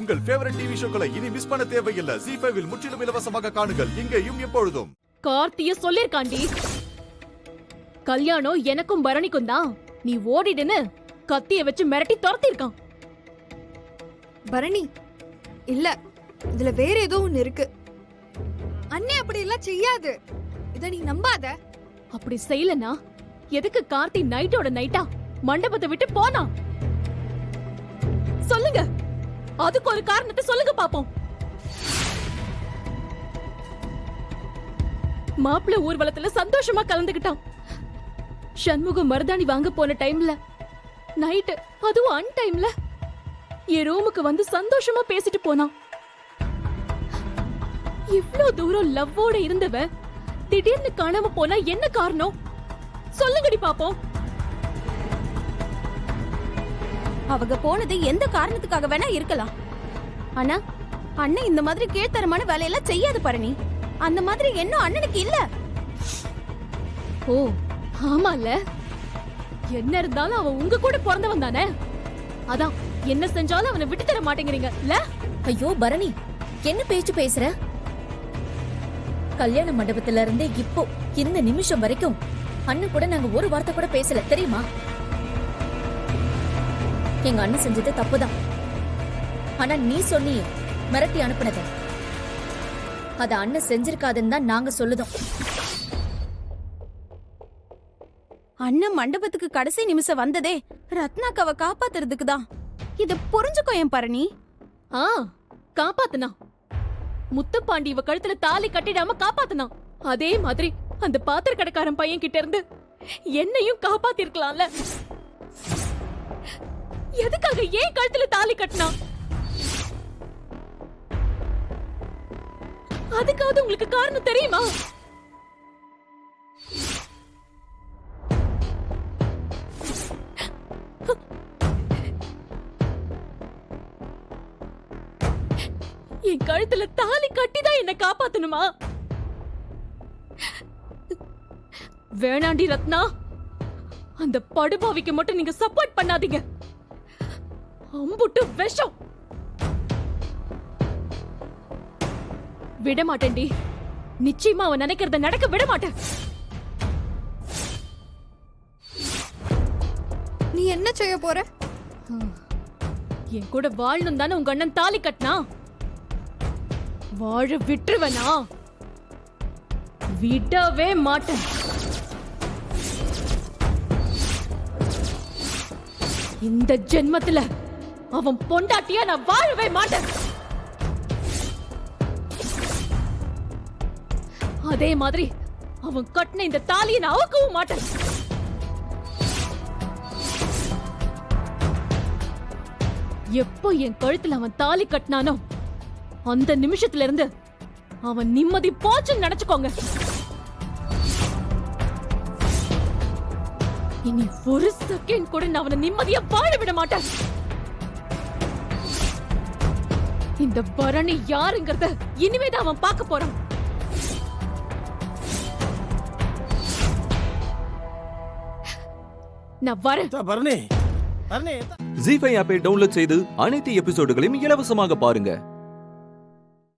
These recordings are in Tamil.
உங்கள் ஃபேவரட் டிவி ஷோக்களை இனி மிஸ் பண்ண தேவையில்லை. ZEE5 இல் முற்றிலும் இலவசமாக காணுங்கள். இங்கேயும் எப்பொழுதும். கார்த்திய சொல்லிருக்காண்டி, கல்யாணம் எனக்கும் பரணிக்கும் தான், நீ ஓடிடுன்னு கத்திய வச்சு மிரட்டி துரத்திருக்கான். பரணி இல்ல, இதுல வேற ஏதோ ஒண்ணு இருக்கு. அண்ணே அப்படி எல்லாம் செய்யாது, இத நீ நம்பாத. அப்படி செய்யலனா எதுக்கு கார்த்தி நைட்டோட நைட்டா மண்டபத்தை விட்டு போனா? சொல்லுங்க, அதுக்கு ஒரு காரணத்தை சொல்லுங்க பாப்போம். மாப்பிள்ள ஊர்வலத்துல சந்தோஷமா கலந்துகிட்டான். சண்முகம் மருதாணி வாங்க போன டைம்ல நைட், அதுவும் அன் டைம்ல என் ரூமுக்கு வந்து சந்தோஷமா பேசிட்டு போனான். இவ்ளோ தூரம் லவ்வோட இருந்தவ திடீர்னு காணாம போனா என்ன காரணம்? சொல்லுங்கடி பாப்போம். அவங்க போனது எந்த காரணத்துக்காக வேணா இருக்கலாம். ஆனா அண்ணன் இந்த மாதிரி கீழ்த்தரமான வேலையெல்லாம் செய்யாது பரணி. அந்த மாதிரி என்ன அண்ணனுக்கு இல்ல. ஓ ஆமால, என்ன இருந்தாலும் அவன் உங்க கூட பிறந்தவன் தானே. அதான் என்ன செஞ்சாலும் அவனை விட்டு தர மாட்டேங்கிறீங்கல்ல? ஐயோ பரணி, என்ன பேச்சு பேசுற? கல்யாண மண்டபத்துல இருந்தே இப்போ இந்த நிமிஷம் வரைக்கும் அண்ணன் கூட நாங்க ஒரு வார்த்தை கூட பேசல, தெரியுமா? எங்க அண்ணன் செஞ்சது தப்புதான். ஆனா நீ சொன்னியே மிரட்டி அனுப்புனத, அத அண்ணன் செஞ்சிருக்காதுன்னு தான் நாங்க சொல்லுதோம். அண்ணன் மண்டபத்துக்கு கடைசி நிமிஷம் வந்ததே ரத்னாக்காவை காப்பாத்துறதுக்கு தான். இத புரிஞ்சுக்கோ என் பரணி. காப்பாத்துனா முத்துப்பாண்டி இவ கழுத்துல தாலி கட்டிடாம காப்பாத்துனா. அதே மாதிரி அந்த பாத்திர கடைக்காரன் பையன் கிட்ட இருந்து என்னையும் காப்பாத்திருக்கலாம்ல. எதுக்காக ஏன் கழுத்துல தாலி கட்டினா? அதுக்காவது உங்களுக்கு காரணம் தெரியுமா? என் கழுத்துல தாலி கட்டிதான் என்ன காப்பாத்தணுமா? வேணாண்டி ரத்னா, அந்த படுபாவிக்கு மட்டும் நீங்க சப்போர்ட் பண்ணாதீங்க. அம்புட்டு விஷம். விட மாட்டேன்டி, நிச்சயமா அவன் நினைக்கிறத நடக்க விட மாட்டேன். நீ என்ன செய்ய போற? என் கூட வாழணும் தானே உங்க அண்ணன் தாலி கட்டினா. வாழ விட்டுருவனா? விடவே மாட்டேன். இந்த ஜென்மத்துல அவன் பொண்டாட்டியா நான் வாழவே மாட்டேன். அதே மாதிரி அவன் கட்டின இந்த தாலியை நான் அவுக்கவும் மாட்டேன். எப்போ என் கழுத்துல அவன் தாலி கட்டினானோ அந்த நிமிஷத்துல இருந்து அவன் நிம்மதி போச்சுன்னு நினைச்சுக்கோங்க. இனி ஒரு செகண்ட் கூட நான் அவனை நிம்மதியா வாழ விட மாட்டேன். இந்த பரணி யாருங்கிறத இனிமேதான் அவன் பார்க்க போறான். நான் வரேன். பரணி, ZEE5 ஆப்பை டவுன்லோட் செய்து அனைத்து எபிசோடுகளையும் இலவசமாக பாருங்க.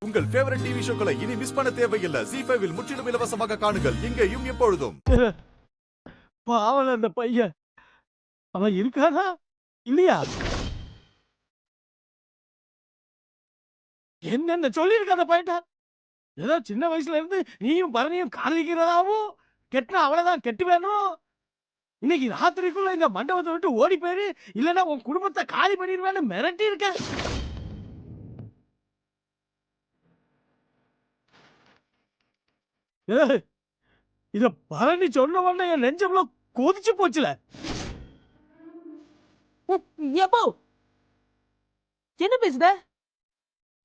உங்கள் ஃபேவரட் டிவி ஷோக்களை இனி மிஸ் பண்ண தேவையில்லை. ZEE5 இல் முற்றிலும் இலவசமாக காணுங்கள். இங்கேயும் எப்பொழுதும். பாவம் அந்த பையன், அவன் இருக்கானா இல்லையா? என்னென்ன சொல்லியிருக்க அந்த பையன்? ஏதோ சின்ன வயசுல இருந்து நீயும் பரணியும் காதலிக்கிறதாவும், கெட்டா அவ்வளவுதான் கெட்டு வேணும். இன்னைக்கு ராத்திரிக்குள்ள இந்த மண்டபத்தை விட்டு ஓடி போயிரு, இல்லன்னா உன் குடும்பத்தை காலி பண்ணிடுவேன்னு மிரட்டி இருக்க. இத பரணி சொன்ன உடனே என் நெஞ்சம்ல கொதிச்சு போச்சுல. எப்போ என்ன பேசுத?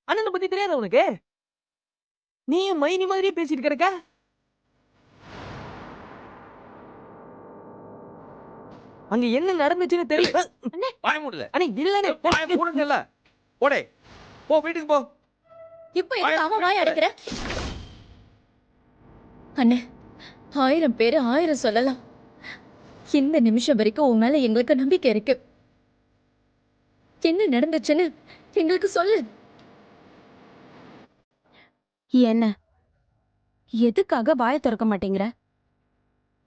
அண்ணனை பத்தி தெரியாத உனக்கு? நீ மைனி மாதிரியே பேசிட்டு கிடக்க. அங்க என்ன நடந்துச்சுன்னு தெரியல. வாய மூடல. அண்ணே இல்லனே வாய மூடுங்கல. போடே. போ வீட்டுக்கு போ. இப்போ எதுக்கு அவன் வாய் அடிக்கிற? அண்ணே, 1000 பேரு 1000 சொல்லலாம். இந்த நிமிஷம் வரைக்கும் உன் மேல எங்களுக்கு நம்பிக்கை இருக்கு. என்ன நடந்துச்சுன்னு எங்களுக்கு சொல்லு. என்ன எதுக்காக வாயை திறக்க மாட்டேங்கிற?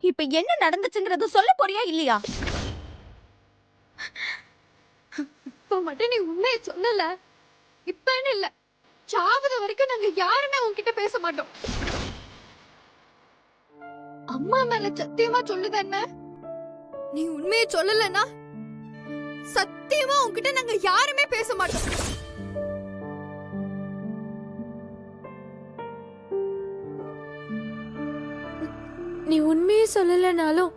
இப்ப என்ன நடந்துச்சுங்கறத சொல்ல போறியா இல்லையா? இப்ப மட்டும் நீ உண்மையை சொல்லல. இப்பன்னு இல்ல, சாவத வரைக்கும் நாங்க யாருமே உன்கிட்ட பேச மாட்டோம். அம்மா மேல சத்தியமா சொல்லுது என்ன? நீ உண்மையை சொல்லலன்னா சத்தியமா உன்கிட்ட நாங்க யாருமே பேச மாட்டோம். நீ உண்மையே சொல்லலனாலும்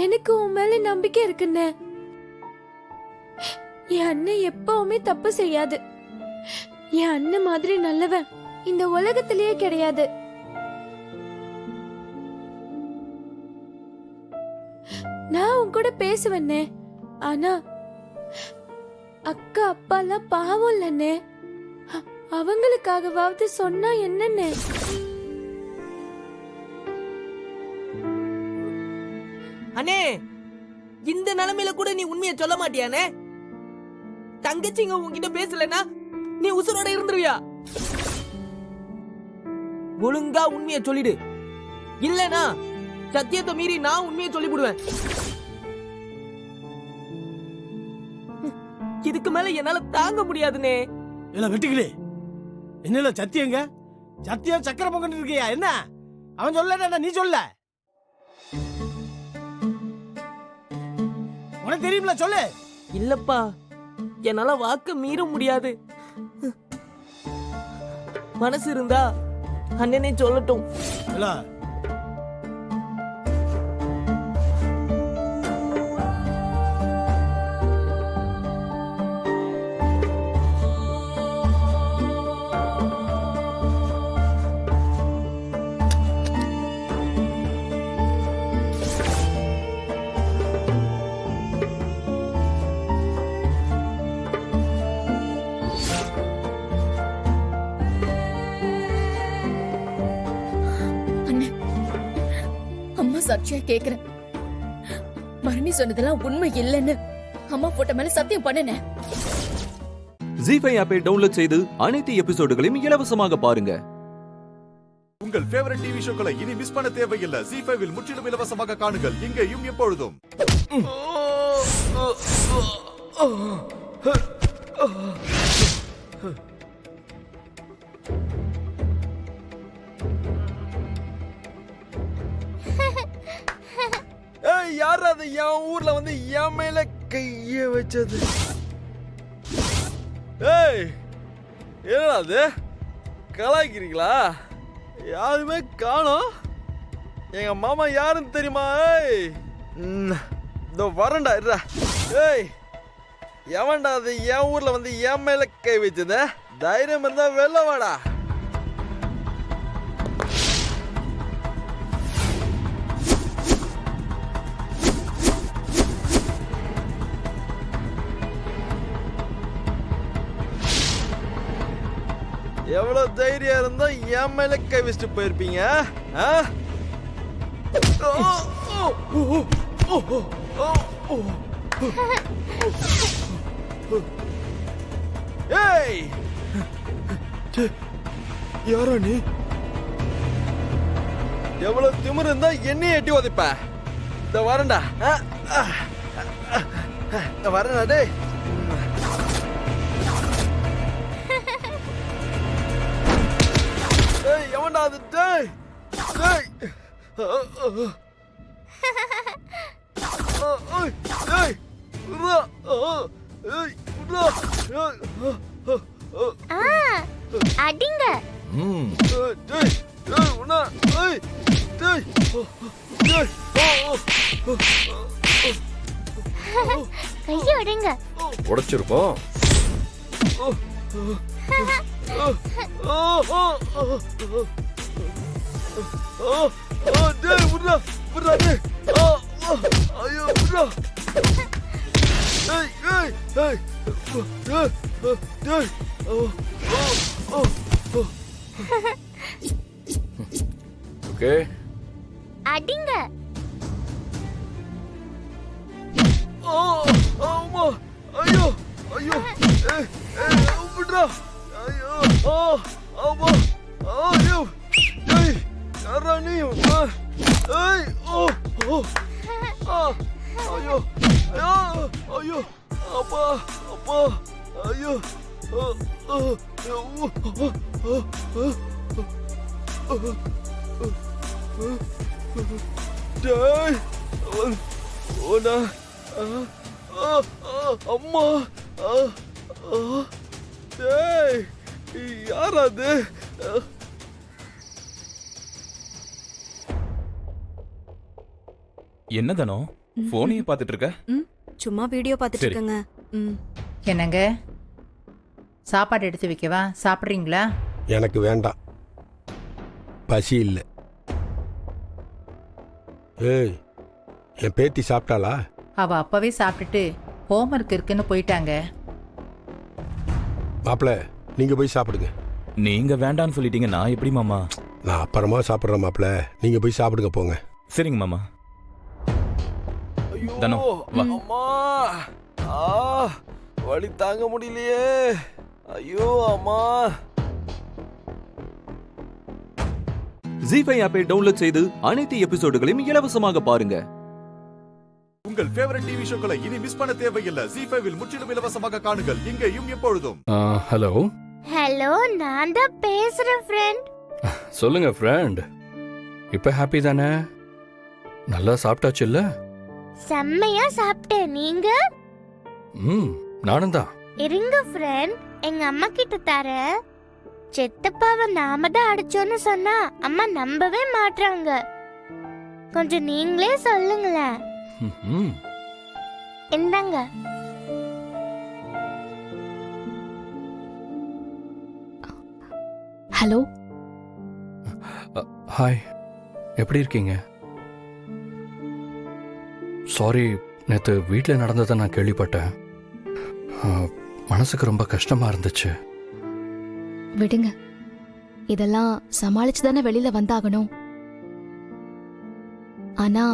எனக்கு உன் மேல நம்பிக்கை இருக்குன்னு. என் அண்ணன் எப்பவுமே தப்பு செய்யாது. என் அண்ணன் மாதிரி நல்லவன் இந்த உலகத்திலேயே கிடையாது. நான் உன் கூட பேசுவேன்னே, ஆனா அக்கா அப்பா எல்லாம் பாவம் இல்லன்னே. அவங்களுக்காகவாவது சொன்னா என்னன்னு. அண்ணே, இந்த நிலைமையில கூட நீ உண்மையை சொல்ல மாட்டியானே? தங்கச்சிங்க உன்கிட்ட பேசலன்னா நீ உசுரோட இருந்துருவியா? ஒழுங்கா உண்மையை சொல்லிடு, இல்லனா சத்தியத்தை மீறி நான் உண்மையை சொல்லிவிடுவேன். இதுக்கு மேல என்னால தாங்க முடியாதுனே. இல்ல வெட்டுக்கிளி, என்ன சத்தியங்க? சத்தியம் சக்கரை பொங்கல் இருக்கியா என்ன? அவன் சொல்லடா, நீ சொல்ல. உனக்கு தெரியும்ல, சொல்லு. இல்லப்பா, என்னால வாக்க மீற முடியாது. மனசு இருந்தா அண்ணனே சொல்லட்டும். இல்ல சாட்சியா கேக்குறேன். பரணி சொன்னதெல்லாம் உண்மை இல்லைன்னு அம்மா போட்ட மேல சத்தியம் பண்ணுனேன். ஜீஃபை ஆப்பை டவுன்லோட் செய்து அனைத்து எபிசோடுகளையும் இலவசமாக பாருங்க. உங்கள் ஃபேவரட் டிவி ஷோக்களை இனி மிஸ் பண்ண தேவையில்லை. ஜீஃபைவில் முற்றிலும் இலவசமாக காணுங்கள், இங்கேயும் எப்பொழுதும். யார் அது என் ஊர்ல வந்து என் மேல கைய வச்சது? ஏய், என்னடா அது? கலாய்க்கிறீங்களா? யாருமே காணோம். எங்க மாமா யாருன்னு தெரியுமா? ஏய், இதோ வரண்டா இருடா. ஏய், எவன்டா அது என் ஊர்ல வந்து என் மேல கை வச்சது? தைரியம் இருந்தா வெளில வாடா. எவ்வளவு தைரியம் இருந்தா என் மேல கை வச்சுட்டு போயிருப்பீங்க? ஏய், யாரா நீ? எவ்வளவு திமிரு இருந்தா என்னைய எட்டி உதைப்ப? இந்த வரண்டா, வரண்டா. டேய், எவன்டா அது? டேய், டேய், டேய், அடிங்க. கையை அடிங்க. உடைச்சிருப்போம். டேய், விட்றா, விட்றா, டேய். ஐயோ, விட்றா. டேய், டேய், டேய், டேய். ஓகே, அடிங்க. ஆமா, ஐயோ, ஐயோ, விட்றா. ஐயோ, ஆ, ஆமா, ஐயோ, ஏய், யாரா நீ? ஏய், ஓ, ஓ, ஆ, ஐயோ, ஐயோ, அப்பா, அப்பா, ஐயோ, டேய், ஓனா, அம்மா, டேய், யாரா அது? என்ன தானோ போனையே பார்த்துட்டு இருக்க? சும்மா வீடியோ பார்த்துட்டு சரி. இருக்கேங்க. என்னங்க சாப்பாடு எடுத்து வைக்கவா? சாப்பிட்றீங்களா? எனக்கு வேண்டாம், பசி இல்லை. ஏய், என் பேத்தி சாப்பிட்டாளா? அவ அப்பவே சாப்பிட்டுட்டு ஹோம்ஒர்க் இருக்குன்னு போயிட்டாங்க. மாப்பிள்ள, நீங்க போய் சாப்பிடுங்க. நீங்க வேண்டான்னு சொல்லிட்டீங்க, நான் எப்படி மாமா? நான் அப்புறமா சாப்பிட்றேன் மாப்பிள்ள, நீங்க போய் சாப்பிடுங்க போங்க. சரிங்க மாமா. ஐயோ, தனோ, வா. அம்மா, ஆ, வலி தாங்க முடியலையே. ஐயோ, அம்மா. ஜி5 ஆப்பை டவுன்லோட் செய்து அனைத்து எபிசோடுகளையும் இலவசமாக பாருங்க. உங்கள் ஃபேவரட் டிவி ஷோக்களை இனி மிஸ் பண்ண தேவையில்லை. ஜி5 முற்றிலும் இலவசமாக காணுங்கள் இங்கேயும் எப்பொழுதும். ஹலோ. ஹலோ, நான் தான் பேசுறேன் ஃப்ரெண்ட். சொல்லுங்க ஃப்ரெண்ட். இப்போ ஹாப்பி தானே? நல்லா சாப்பிட்டாச்சு இல்ல? செம்மையா சாப்பிட்டேன். நீங்க? நானும் தான். இருங்க ஃப்ரெண்ட், எங்க அம்மா கிட்ட தரேன். சித்தப்பாவை நாம தான் அடிச்சோன்னு சொன்னா அம்மா நம்பவே மாட்றாங்க. கொஞ்சம் நீங்களே சொல்லுங்களேன். இந்தாங்க. ஹலோ. ஹாய், எப்படி இருக்கீங்க? சாரி, நேற்று வீட்டில் நடந்ததை நான் கேள்விப்பட்டேன். மனசுக்கு ரொம்ப கஷ்டமா இருந்துச்சு. விடுங்க, இதெல்லாம் சமாளிச்சு தானே வெளியில வந்தாகணும். ஆனா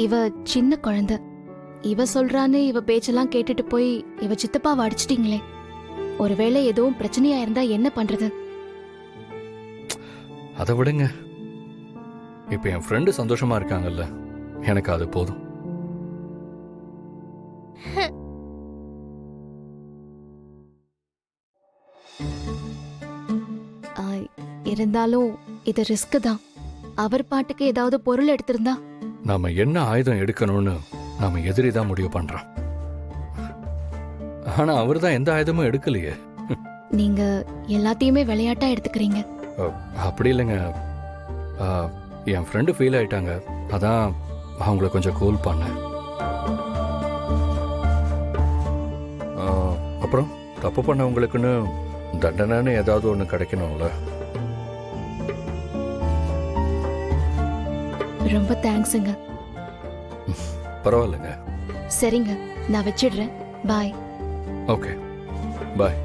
இவ சின்ன குழந்தை. இவ சொல்றான்னு இவ பேச்செல்லாம் கேட்டுட்டு போய் இவ சித்தப்பாவை அடிச்சிட்டீங்களே. ஒருவேளை எதுவும் பிரச்சனையா இருந்தா என்ன பண்றது? அதை விடுங்க. இப்போ என் ஃப்ரெண்டு சந்தோஷமா இருக்காங்கல்ல, எனக்கு அது போதும். இருந்தாலும் இது ரிஸ்க் தான். அவர் பாட்டுக்கு ஏதாவது பொருள் எடுத்திருந்தா? நாம என்ன ஆயுதம் எடுக்கணும்னு நாம எதிரி தான் முடிவு பண்றோம். ஆனா அவர் தான் எந்த ஆயுதமும் எடுக்கலையே. நீங்க எல்லாத்தையுமே விளையாட்டா எடுத்துக்கிறீங்க. அப்படி இல்லைங்க. என் ஃப்ரெண்டு ஃபீல் ஆயிட்டாங்க, அதான் அவங்கள கொஞ்சம் கூல் பண்ணேன். அப்புறம் தப்பு பண்ணவங்களுக்குன்னு தண்டனைன்னு ஏதாவது ஒன்று கிடைக்கணும்ல. ரொம்ப தேங்க்ஸுங்க. பரவாயில்லைங்க. சரிங்க, நான் வச்சிடுறேன். பாய். ஓகே, பாய்.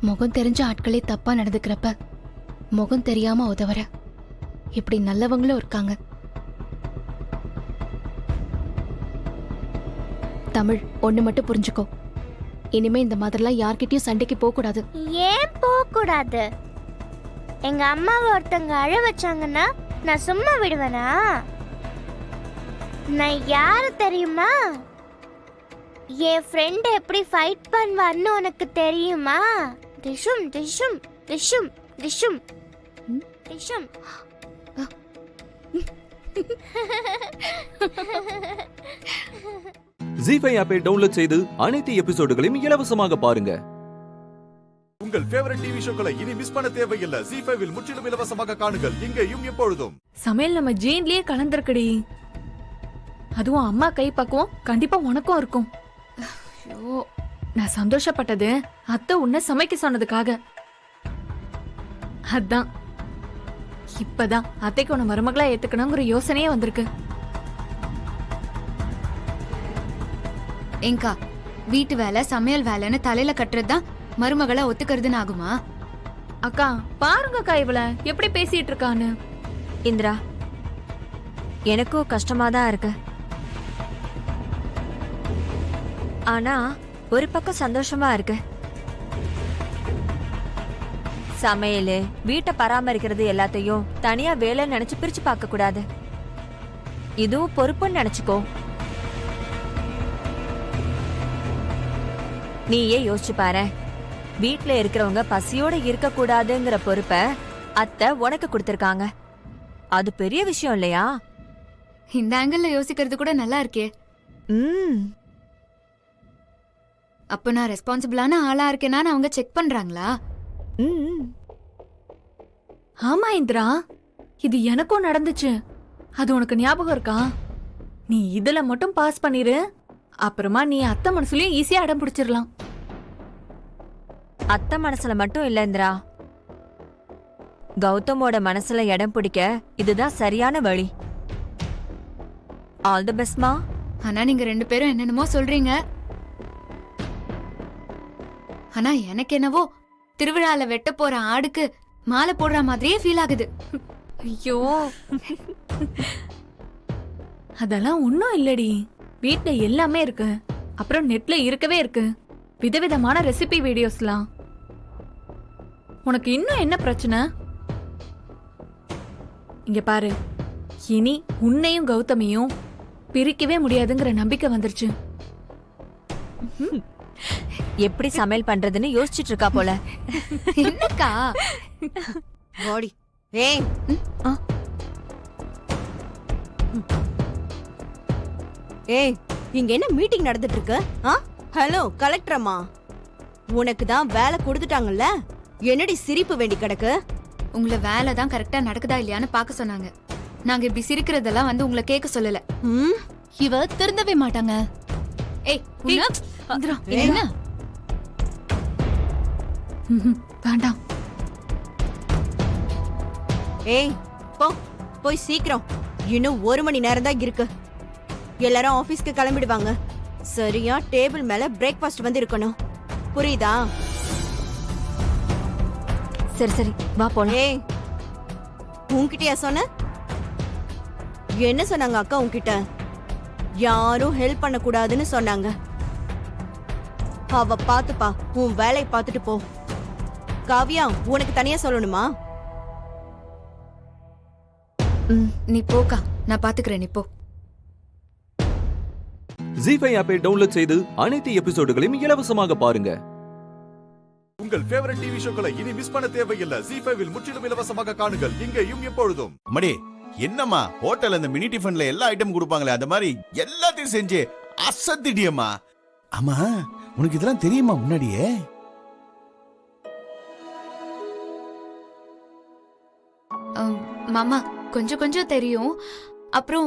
முகம் தெரிஞ்ச ஆட்களே தப்பா நடந்துக்கிறப்ப முகம் தெரியாம உதவற இப்படி நல்லவங்களும் இருக்காங்க. தமிழ், ஒண்ணு மட்டும் புரிஞ்சுக்கோ. இனிமே இந்த மாதிரிலாம் யார்கிட்டயும் சண்டைக்கு போக கூடாது. ஏன் போக கூடாது? எங்க அம்மாவை ஒருத்தங்க அழ வச்சாங்கன்னா நான் சும்மா விடுவேனா? நான் யாரு தெரியுமா? என் ஃப்ரெண்ட் எப்படி ஃபைட் பண்ணுவான்னு உனக்கு தெரியுமா? ரிஷும் ரிஷும் ரிஷும் ரிஷும் ரிஷும் ஜி5 ஆப்பை டவுன்லோட் செய்து அனைத்து எபிசோடுகளையும் இலவசமாக பாருங்க. உங்கள் ஃபேவரட் டிவி ஷோக்களை இனி மிஸ் பண்ண தேவையில்லை. ஜி5 முற்றிலும் இலவசமாக காணுங்கள் இங்கேயும் எப்பொழுதும். சமையல் நம்ம ஜீன்லயே கலந்துருக்குடி. அதுவும் அம்மா கை பக்குவம் கண்டிப்பா உனக்கும் இருக்கும். ஐயோ, நான் சந்தோஷப்பட்டது அத்தை உன்னை சமைக்க சொன்னதுக்காக. அதான் இப்பதான் அத்தைக்கு உன்னை மருமகளா ஏத்துக்கணுங்கிற யோசனையே வந்திருக்கு. ஏங்கா, வீட்டு வேலை சமையல் வேலைன்னு தலையில கட்டுறதுதான் மருமகளை ஒத்துக்கிறதுன்னு ஆகுமா? அக்கா பாருங்கக்கா இவள எப்படி பேசிட்டு இருக்கான்னு. இந்திரா, எனக்கும் கஷ்டமா தான் இருக்கு. ஆனா ஒரு பக்கம் சந்தோஷமா இருக்கு. சமையல், வீட்டை பராமரிக்கிறது எல்லாத்தையும் தனியா வேலை நினைச்சு பிரிச்சு பார்க்க கூடாது. இதுவும் பொறுப்புன்னு நினைச்சுக்கோ. நீயே யோசிச்சு பாரு. வீட்டுல இருக்கிறவங்க பசியோட இருக்க கூடாதுங்கிற பொறுப்பை அத்தை உனக்கு கொடுத்திருக்காங்க. அது பெரிய விஷயம் இல்லையா? இந்த ஆங்கிள் யோசிக்கிறது கூட நல்லா இருக்கே. அப்ப நான் ரெஸ்பான்சிபிளான ஆளா இருக்கேனான்னு அவங்க செக் பண்றாங்களா? ஆமா இந்திரா, இது எனக்கும் நடந்துச்சு. அது உனக்கு ஞாபகம் இருக்கா? நீ இதுல மட்டும் பாஸ் பண்ணிரு, அப்புறமா நீ அத்தை மனசுலயும் ஈஸியா அடம் பிடிச்சிடலாம். அத்தை மனசுல மட்டும் இல்ல இந்திரா, கௌதமோட மனசுல இடம் பிடிக்க இதுதான் சரியான வழி. ஆல் தி பெஸ்ட்மா. ஆனா நீங்க ரெண்டு பேரும் என்னென்னமோ சொல்றீங்க. ஆனா எனக்கு என்னவோ திருவிழால வெட்ட போற ஆடுக்கு மாலை போடுற மாதிரியே ஃபீல் ஆகுது. ஐயோ, அதெல்லாம் ஒன்னும் இல்லடி. வீட்ல எல்லாமே இருக்கு. அப்புறம் நெட்ல இருக்கவே இருக்கு விதவிதமான ரெசிபி வீடியோஸ்லாம். உனக்கு இன்னும் என்ன பிரச்சனை? இங்க பாரு, இனி உன்னையும் கௌதமியும் பிரிக்கவே முடியாதுங்கிற நம்பிக்கை வந்துருச்சு. எப்படி சமையல் பண்றதுன்னு யோசிச்சுட்டு இருக்கா போல. என்னக்கா பாடி? ஏய், ஏய், இங்க என்ன மீட்டிங் நடந்துட்டு இருக்கு? ஹலோ கலெக்டர் அம்மா, உனக்கு தான் வேலை கொடுத்துட்டாங்கல்ல, என்னடி சிரிப்பு வேண்டி கிடக்கு? உங்களை வேலை தான் கரெக்டா நடக்குதா இல்லையான்னு பாக்க சொன்னாங்க. நாங்க இப்படி சிரிக்கிறதெல்லாம் வந்து உங்களை கேட்க சொல்லல. இவ திருந்தவே மாட்டாங்க. ஏய் என்ன வேண்டாம். ஏய் போ, போய் சீக்கிரம். இன்னும் 1 மணி நேரம் தான் இருக்கு. எல்லாரும் ஆபீஸ்க்கு கிளம்பிடுவாங்க. சரியா டேபிள் மேல பிரேக்ஃபாஸ்ட் வந்து இருக்கணும். புரியுதா? சரி சரி வா போலாம். ஏய், உன்கிட்டயா சொன்ன? என்ன சொன்னாங்க அக்கா உன்கிட்ட? யாரும் ஹெல்ப் பண்ண கூடாதுன்னு சொன்னாங்க. அவ பாத்துப்பா, உன் வேலையை பார்த்துட்டு போ. காவியா, உனக்கு தனியா சொல்லணுமா? நீ போக்கா, நான் பாத்துக்கிறேன். நீ போ. ஜி5 ஆப்பை டவுன்லோட் செய்து அனைத்து எபிசோடுகளையும் இலவசமாக பாருங்க. உங்கள் ஃபேவரட் டிவி ஷோக்களை இனி மிஸ் பண்ண தேவையில்லை. ஜி5 முற்றிலும் இலவசமாக காணுங்கள் இங்கேயும் எப்பொழுதும். மடி, என்னம்மா ஹோட்டல்ல இந்த மினி டிஃபன்ல எல்லா ஐட்டம் கொடுப்பாங்களே, அந்த மாதிரி எல்லாத்தையும் செஞ்சு அசத்திட்டியம்மா. ஆமா, உனக்கு இதெல்லாம் தெரியுமா முன்னாடியே? மாமா, கொஞ்சம் கொஞ்சம் தெரியும். அப்புறம்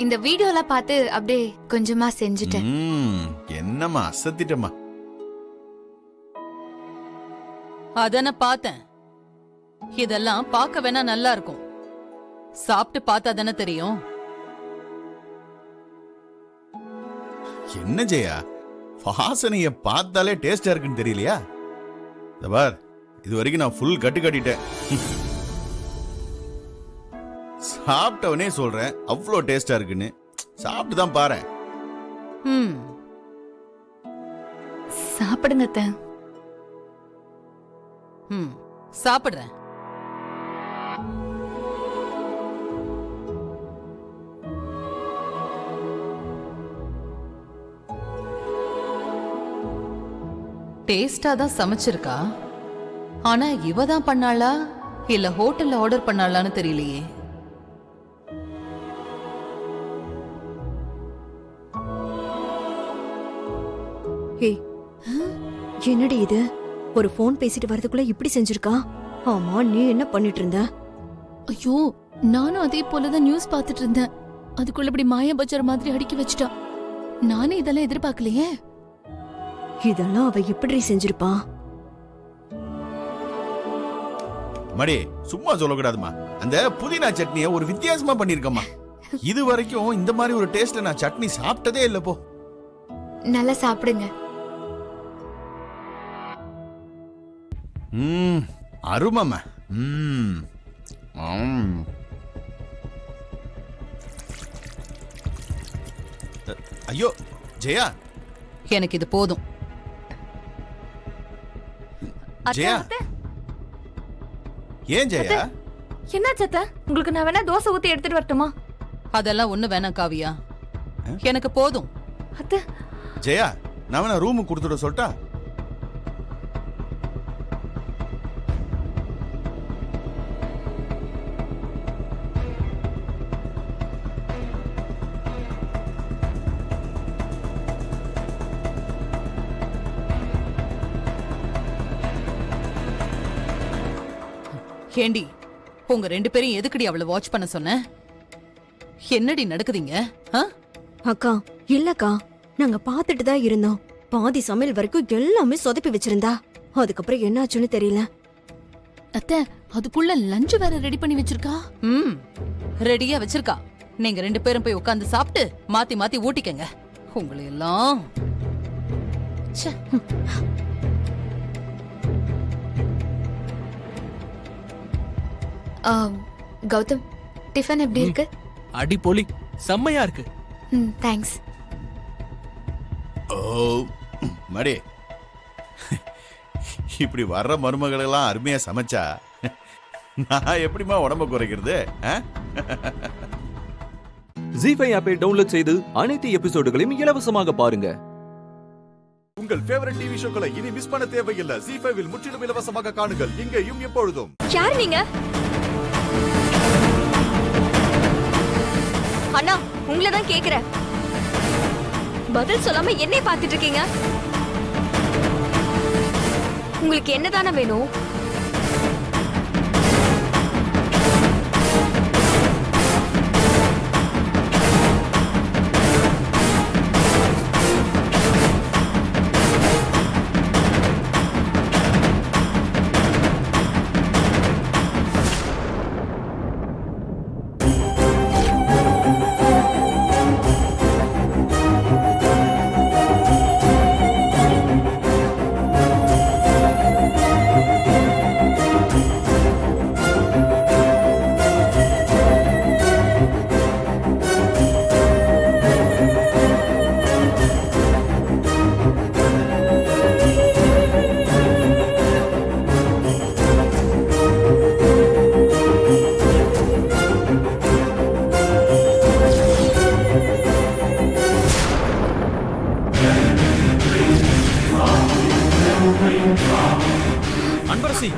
இந்த வீடியோலாம் பார்த்து அப்படியே கொஞ்சமா செஞ்சுட்டேன். என்னம்மா அசத்திட்டம்மா. அதன பார்த்தேன். இதெல்லாம் பார்க்க வேணா நல்லா இருக்கும், சாப்பிட்டு பார்த்தா தானே தெரியும். என்ன ஜெயா, வாசனைய பார்த்தாலே டேஸ்டா இருக்குன்னு தெரியலையா? இந்த பார், இது வரைக்கும் நான் ஃபுல் கட்டு கட்டிட்டேன். சாப்பிட்டவனே சொல்றேன் அவ்வளோ டேஸ்டா இருக்குன்னு. சாப்பிட்டு தான் பாரு. சாப்பிடுங்க அத்தை. சாப்பிடுறேன். டேஸ்டா தான் சமைச்சிருக்கா. ஆனா இவ தான் பண்ணாளா இல்ல ஹோட்டல்ல ஆர்டர் பண்ணாளான்னு தெரியலையே. ஏய் என்னடி இது? ஒரு ஃபோன் பேசிட்டு வரதுக்குள்ள இப்படி செஞ்சிருக்கா? ஆமா, நீ என்ன பண்ணிட்டு இருந்த? ஐயோ, நானும் அதே போலதான் நியூஸ் பார்த்துட்டு இருந்தேன். அதுக்குள்ள இப்படி மாயா பஜார் மாதிரி அடுக்கி வச்சிட்டா. நானே இதெல்லாம் எதிர்பார்க்கலையே. இதெல்லாம் அவ எப்படி செஞ்சிருப்பா? மடி சும்மா சொல்லக்கூடாதுமா. அந்த புதினா சட்னியை ஒரு வித்தியாசமா பண்ணிருக்கம்மா. இது வரைக்கும் இந்த மாதிரி ஒரு டேஸ்ட்ல நான் சட்னி சாப்பிட்டதே இல்ல. போ நல்லா சாப்பிடுங்க. அருமாமா. ஐயோ ஜெயா, எனக்கு இது போதும். ஜெயா, ஏன் ஜெயா? என்ன சத்த? உங்களுக்கு நான் வேணா தோசை ஊத்தி எடுத்துட்டு வரட்டுமா? அதெல்லாம் ஒண்ணு வேணாம் காவியா, எனக்கு போதும். அத்தை ஜெயா, நான் வேணா ரூமுக்கு கொடுத்துட சொல்லட்டா? ஏண்டி, உங்க 2 பேரும் எதுக்குடி அவளை வாட்ச் பண்ண சொன்ன? என்னடி நடக்குதுங்க? அக்கா இல்லக்கா, நாங்க பாத்துட்டு தான் இருந்தோம். பாதி சமையல் வரைக்கும் எல்லாமே சொதப்பி வச்சிருந்தா. அதுக்கப்புறம் என்னாச்சுன்னு தெரியல. அத்தை, அதுக்குள்ள லஞ்ச் வேற ரெடி பண்ணி வச்சிருக்கா. ரெடியா வச்சிருக்கா. நீங்க 2 பேரும் போய் உட்கார்ந்து சாப்பிட்டு மாத்தி மாத்தி ஊட்டிக்கங்க. உங்களை எல்லாம் கௌதம், டிஃபன் எப்படி இருக்கு? அடிபொலி, செம்மையா இருக்கு. தேங்க்ஸ். ஓ மடி, இப்படி வர்ற மருமகளெல்லாம் அருமையா சமைச்சா நான் எப்படிமா உடம்ப குறைக்கிறது? ஜீ5 ஆப்பை டவுன்லோட் செய்து அனைத்து எபிசோடுகளையும் இலவசமாக பாருங்க. உங்கள் ஃபேவரட் டிவி ஷோக்களை இனி மிஸ் பண்ண தேவையில்லை. ஜீ5 முற்றிலும் இலவசமாக காணுங்கள், இங்கேயும் எப்பொழுதும். யார் நீங்க? அண்ணா, உங்களை தான் கேக்குறேன். பதில் சொல்லாம என்னை பார்த்துட்டு இருக்கீங்க? உங்களுக்கு என்னதானே வேணும்? அன்பரசி,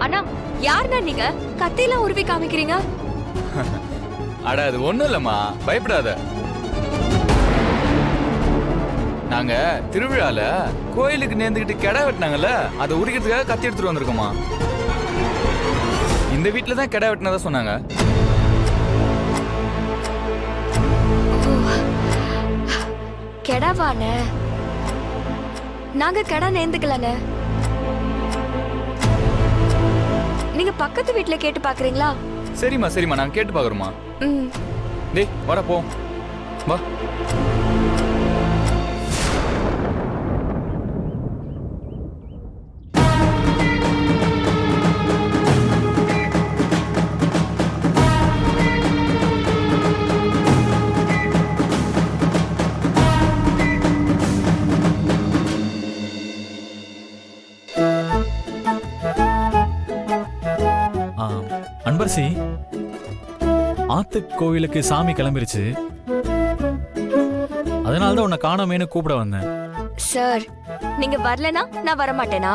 அண்ணா, யாருண்ணா நீங்க? கத்தையெல்லாம் உருவி காமிக்கிறீங்க. அட அது ஒண்ணும் இல்லம்மா, பயப்படாத. நாங்க திருவிழால கோயிலுக்கு நேர்ந்துகிட்டு கெடா வெட்டினாங்கல்ல, அதை உரிக்கிறதுக்காக கத்தி எடுத்துட்டு வந்திருக்கோமா. இந்த வீட்டுல தான் கெடா வெட்டினதா சொன்னாங்க. கெடாவானே? நாங்க கெடா நேர்ந்துக்கலண்ணே. நீங்க பக்கத்து வீட்டுல கேட்டு பாக்குறீங்களா? சரிம்மா சரிம்மா, நாங்க கேட்டு பாக்குறோமா. டேய் வர போ, வா. அன்பரசி, ஆத்து கோவிலுக்கு சாமி கிளம்பிருச்சு. அதனாலதான் உன்னை காணோமேனு கூப்பிட வந்தேன். சார், நீங்க வரலனா நான் வர மாட்டேனா?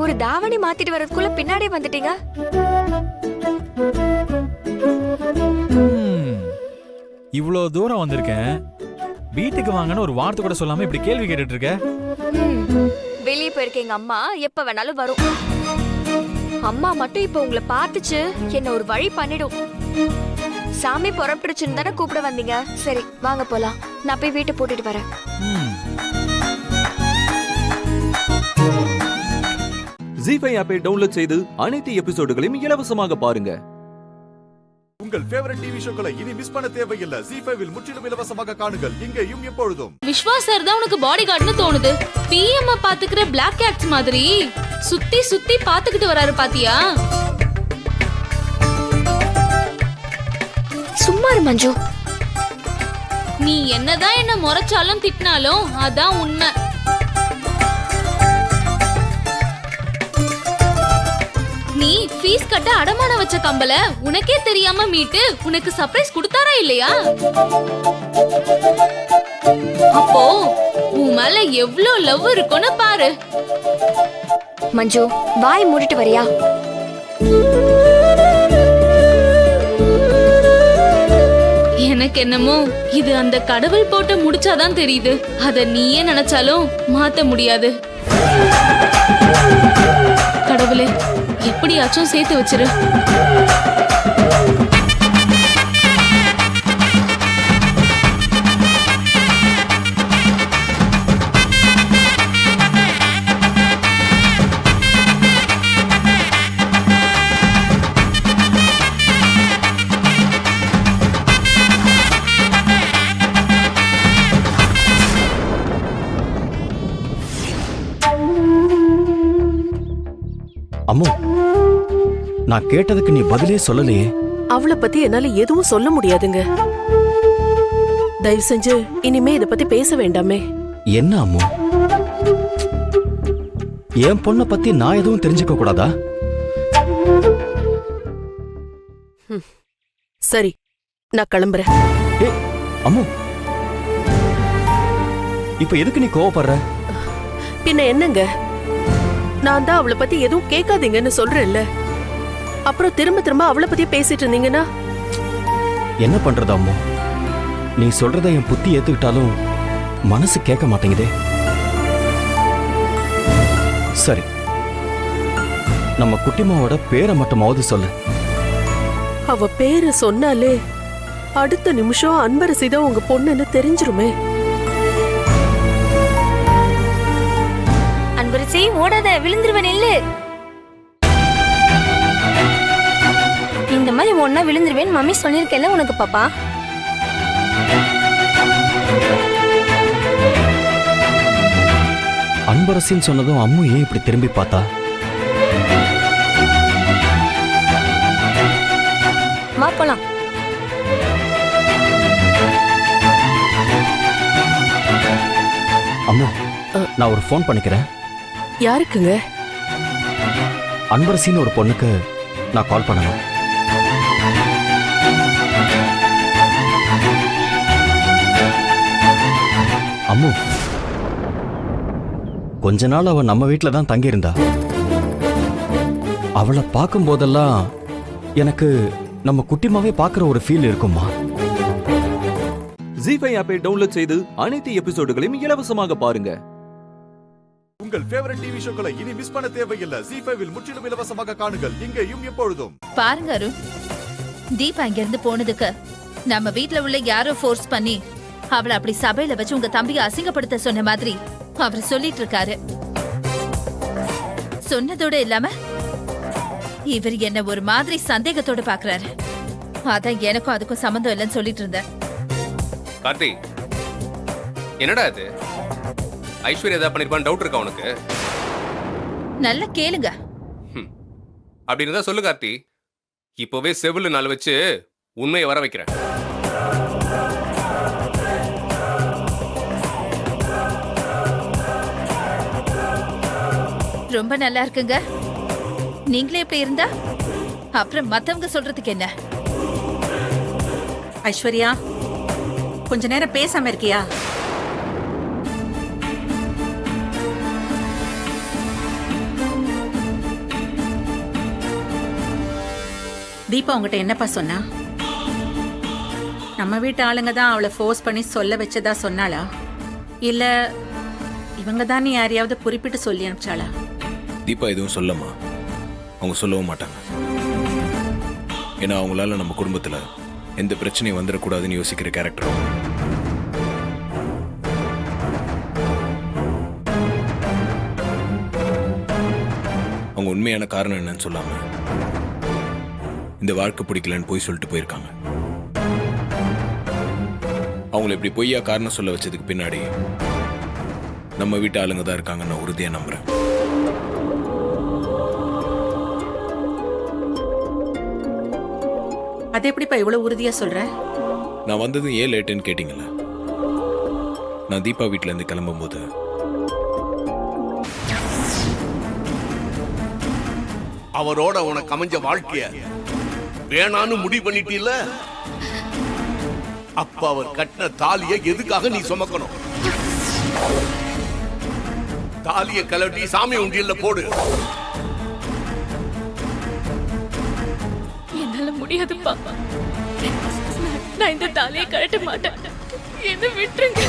ஒரு தாவணி மாத்திட்டு வரதுக்குள்ள பின்னாடியே வந்துட்டீங்க. இவ்வளோ தூரம் வந்திருக்கேன், வீட்டுக்கு வாங்கன்னு ஒரு வார்த்தை கூட சொல்லாம இப்படி கேள்வி கேட்டுட்டு இருக்க. வெளியே போயிருக்க எங்க அம்மா எப்ப வேணாலும் வரும். அம்மா மட்டும் இப்ப உங்களை பார்த்துச்சு என்ன ஒரு வழி பண்ணிடும். சாமி புறப்பட்டுச்சுன்னு தானே கூப்பிட வந்தீங்க. சரி வாங்க போலாம், நான் போய் வீட்டை போட்டுட்டு வரேன். ஜீஃபை ஆப்பை டவுன்லோட் செய்து அனைத்து எபிசோடுகளையும் இலவசமாக பாருங்க. உங்கள் ஃபேவரட் டிவி ஷோக்களை இனி மிஸ் பண்ண தேவையில்லை. ஜீஃபைவில் முற்றிலும் இலவசமாக காணுங்கள் இங்கேயும் எப்பொழுதும். விஸ்வாஸ் சார் தான் உனக்கு பாடி கார்டுன்னு தோணுது. பிஎம் பாத்துக்கிற பிளாக் கேட்ஸ் மாதிரி சுத்தி சுத்தி பாத்துக்கிட்டு வராரு பாத்தியா? சும்மா இரு மஞ்சு. நீ என்னதான் என்ன முறைச்சாலும் திட்டினாலும் அதான் உண்மை. நீ ஃபீஸ் கட்ட அடமான வச்ச கம்பல உனக்கே தெரியாம மீட்டு உனக்கு சர்ப்ரைஸ் கொடுத்தாரா இல்லையா? அப்போ உன் மேல எவ்ளோ லவ் இருக்குன்னு பாரு. மஞ்சு, வாய் மூடிட்டு வரியா? எனக்கு என்னமோ இது அந்த கடவுள் போட்டு முடிச்சாதான் தெரியுது. அத நீயே நினைச்சாலும் மாத்த முடியாது. கடவுளே, எப்படியாச்சும் சேர்த்து வச்சிரு. அம்மு, நான் கேட்டதுக்கு நீ பதிலே சொல்லலையே. அவளை பத்தி என்னால எதுவும் சொல்ல முடியாதுங்க. தயவு செஞ்சு இனிமே இத பத்தி பேச வேண்டாமே. என்ன அம்மு, என் பொண்ணை பத்தி நான் எதுவும் தெரிஞ்சுக்க கூடாதா? சரி, நான் கிளம்புறேன். அம்மு, இப்ப எதுக்கு நீ கோவப்படுற? பின்ன என்னங்க, நான் தான் அவளை பத்தி எதுவும் கேட்காதீங்கன்னு சொல்றேன்ல. அப்புறம் திரும்ப திரும்ப அவளை பத்தி பேசிட்டு இருந்தீங்கன்னா என்ன பண்றது அம்மு? நீ சொல்றத என் புத்தி ஏத்துக்கிட்டாலும் மனசு கேட்க மாட்டேங்குதே. சரி, நம்ம குட்டிமாவோட பேரை மட்டுமாவது சொல்லு. அவ பேரு சொன்னாலே அடுத்த நிமிஷம் அன்பரசிதான் உங்க பொண்ணுன்னு தெரிஞ்சிருமே. அன்பரசி, ஓடாத, விழுந்துருவேன். இல்ல, இந்த மாதிரி ஒன்னா விழுந்துருவேன் மம்மி சொல்லிருக்கேன்ல உனக்கு பாப்பா. அன்பரசின்னு சொன்னதும் அம்மு ஏன் இப்படி திரும்பி பார்த்தா? போலாம். அம்மு, நான் ஒரு ஃபோன் பண்ணிக்கிறேன். யாருக்குங்க? அன்பரசின்னு ஒரு பொண்ணுக்கு நான் கால் பண்ணணும். அம்மு, கொஞ்ச நாள் அவ நம்ம வீட்டில் தான் தங்கியிருந்தா. அவளை பார்க்கும் போதெல்லாம் எனக்கு நம்ம குட்டிமாவே பார்க்குற ஒரு ஃபீல் இருக்குமா? ஜீஃபை ஆப்பை டவுன்லோட் செய்து அனைத்து எபிசோடுகளையும் இலவசமாக பாருங்க. உங்கள் ஃபேவரட் டிவி ஷோக்களை இனி மிஸ் பண்ண தேவையில்லை. ஜீஃபைவில் முற்றிலும் இலவசமாக காணுங்கள் இங்கேயும் எப்பொழுதும். பாருங்க அருண், தீபா இங்க இருந்து போனதுக்கு நம்ம வீட்ல உள்ள யாரோ ஃபோர்ஸ் பண்ணி அவளை அப்படி சபையில வச்சு உங்க தம்பியை அசிங்கப்படுத்த சொன்ன மாதிரி அவர் சொல்லிட்டு இருக்காரு. சொன்னதோட இல்லாம இவர் என்ன ஒரு மாதிரி சந்தேகத்தோட பாக்குறாரு. அதான் எனக்கும் அதுக்கும் சம்பந்தம் இல்லைன்னு சொல்லிட்டு இருந்தேன். கார்த்தி, என்னடா இது? ஐஸ்வர்யா ஏதாவது பண்ணிருப்பான்னு டவுட் இருக்கா உனக்கு? நல்லா கேளுங்க. அப்படி இருந்தா சொல்லு கார்த்தி, இப்போவே செவிலு நாள் வச்சு உண்மையை வர வைக்கிறேன். ரொம்ப நல்லா இருக்குங்க. நீங்களே இப்படி இருந்தா அப்புறம் மத்தவங்க சொல்றதுக்கு என்ன? ஐஸ்வர்யா, கொஞ்ச நேரம் பேசாம இருக்கியா? தீபா உங்ககிட்ட என்னப்பா சொன்னா? நம்ம வீட்டு ஆளுங்க தான் அவளை ஃபோர்ஸ் பண்ணி சொல்ல வச்சதா சொன்னாளா, இல்ல இவங்க தான் நீ யாரையாவது குறிப்பிட்டு சொல்லி அனுப்பிச்சாளா? தீபா எதுவும் சொல்லமா, அவங்க சொல்லவும் மாட்டாங்க. ஏன்னா அவங்களால நம்ம குடும்பத்துல எந்த பிரச்சனையும் வந்துடக்கூடாதுன்னு யோசிக்கிற கேரக்டர். அவங்க உண்மையான காரணம் என்னன்னு சொல்லாம இந்த வாழ்க்கை பிடிக்கலன்னு போய் சொல்லிட்டு போயிருக்காங்க. அவங்களை இப்படி பொய்யா காரணம் சொல்ல வச்சதுக்கு பின்னாடி நம்ம வீட்டு ஆளுங்க தான் இருக்காங்கன்னு நான் உறுதியா நம்புறேன். அது எப்படிப்பா இவ்வளவு உறுதியா சொல்ற? நான் வந்ததும் ஏன் லேட்டுன்னு கேட்டீங்கல்ல, நான் தீபா வீட்டுல இருந்து கிளம்பும் போது அவரோட உனக்கு அமைஞ்ச வாழ்க்கைய வேணான்னு முடிவு பண்ணிட்டீல்ல, அப்ப அவர் கட்டின தாலியை எதுக்காக நீ சுமக்கணும்? தாலியை கலட்டி சாமி உண்டியல்ல போடு. என்னால முடியாதுப்பா. நான் இந்த தாலியை கழட்ட மாட்டேன். என்ன விட்டுருங்க.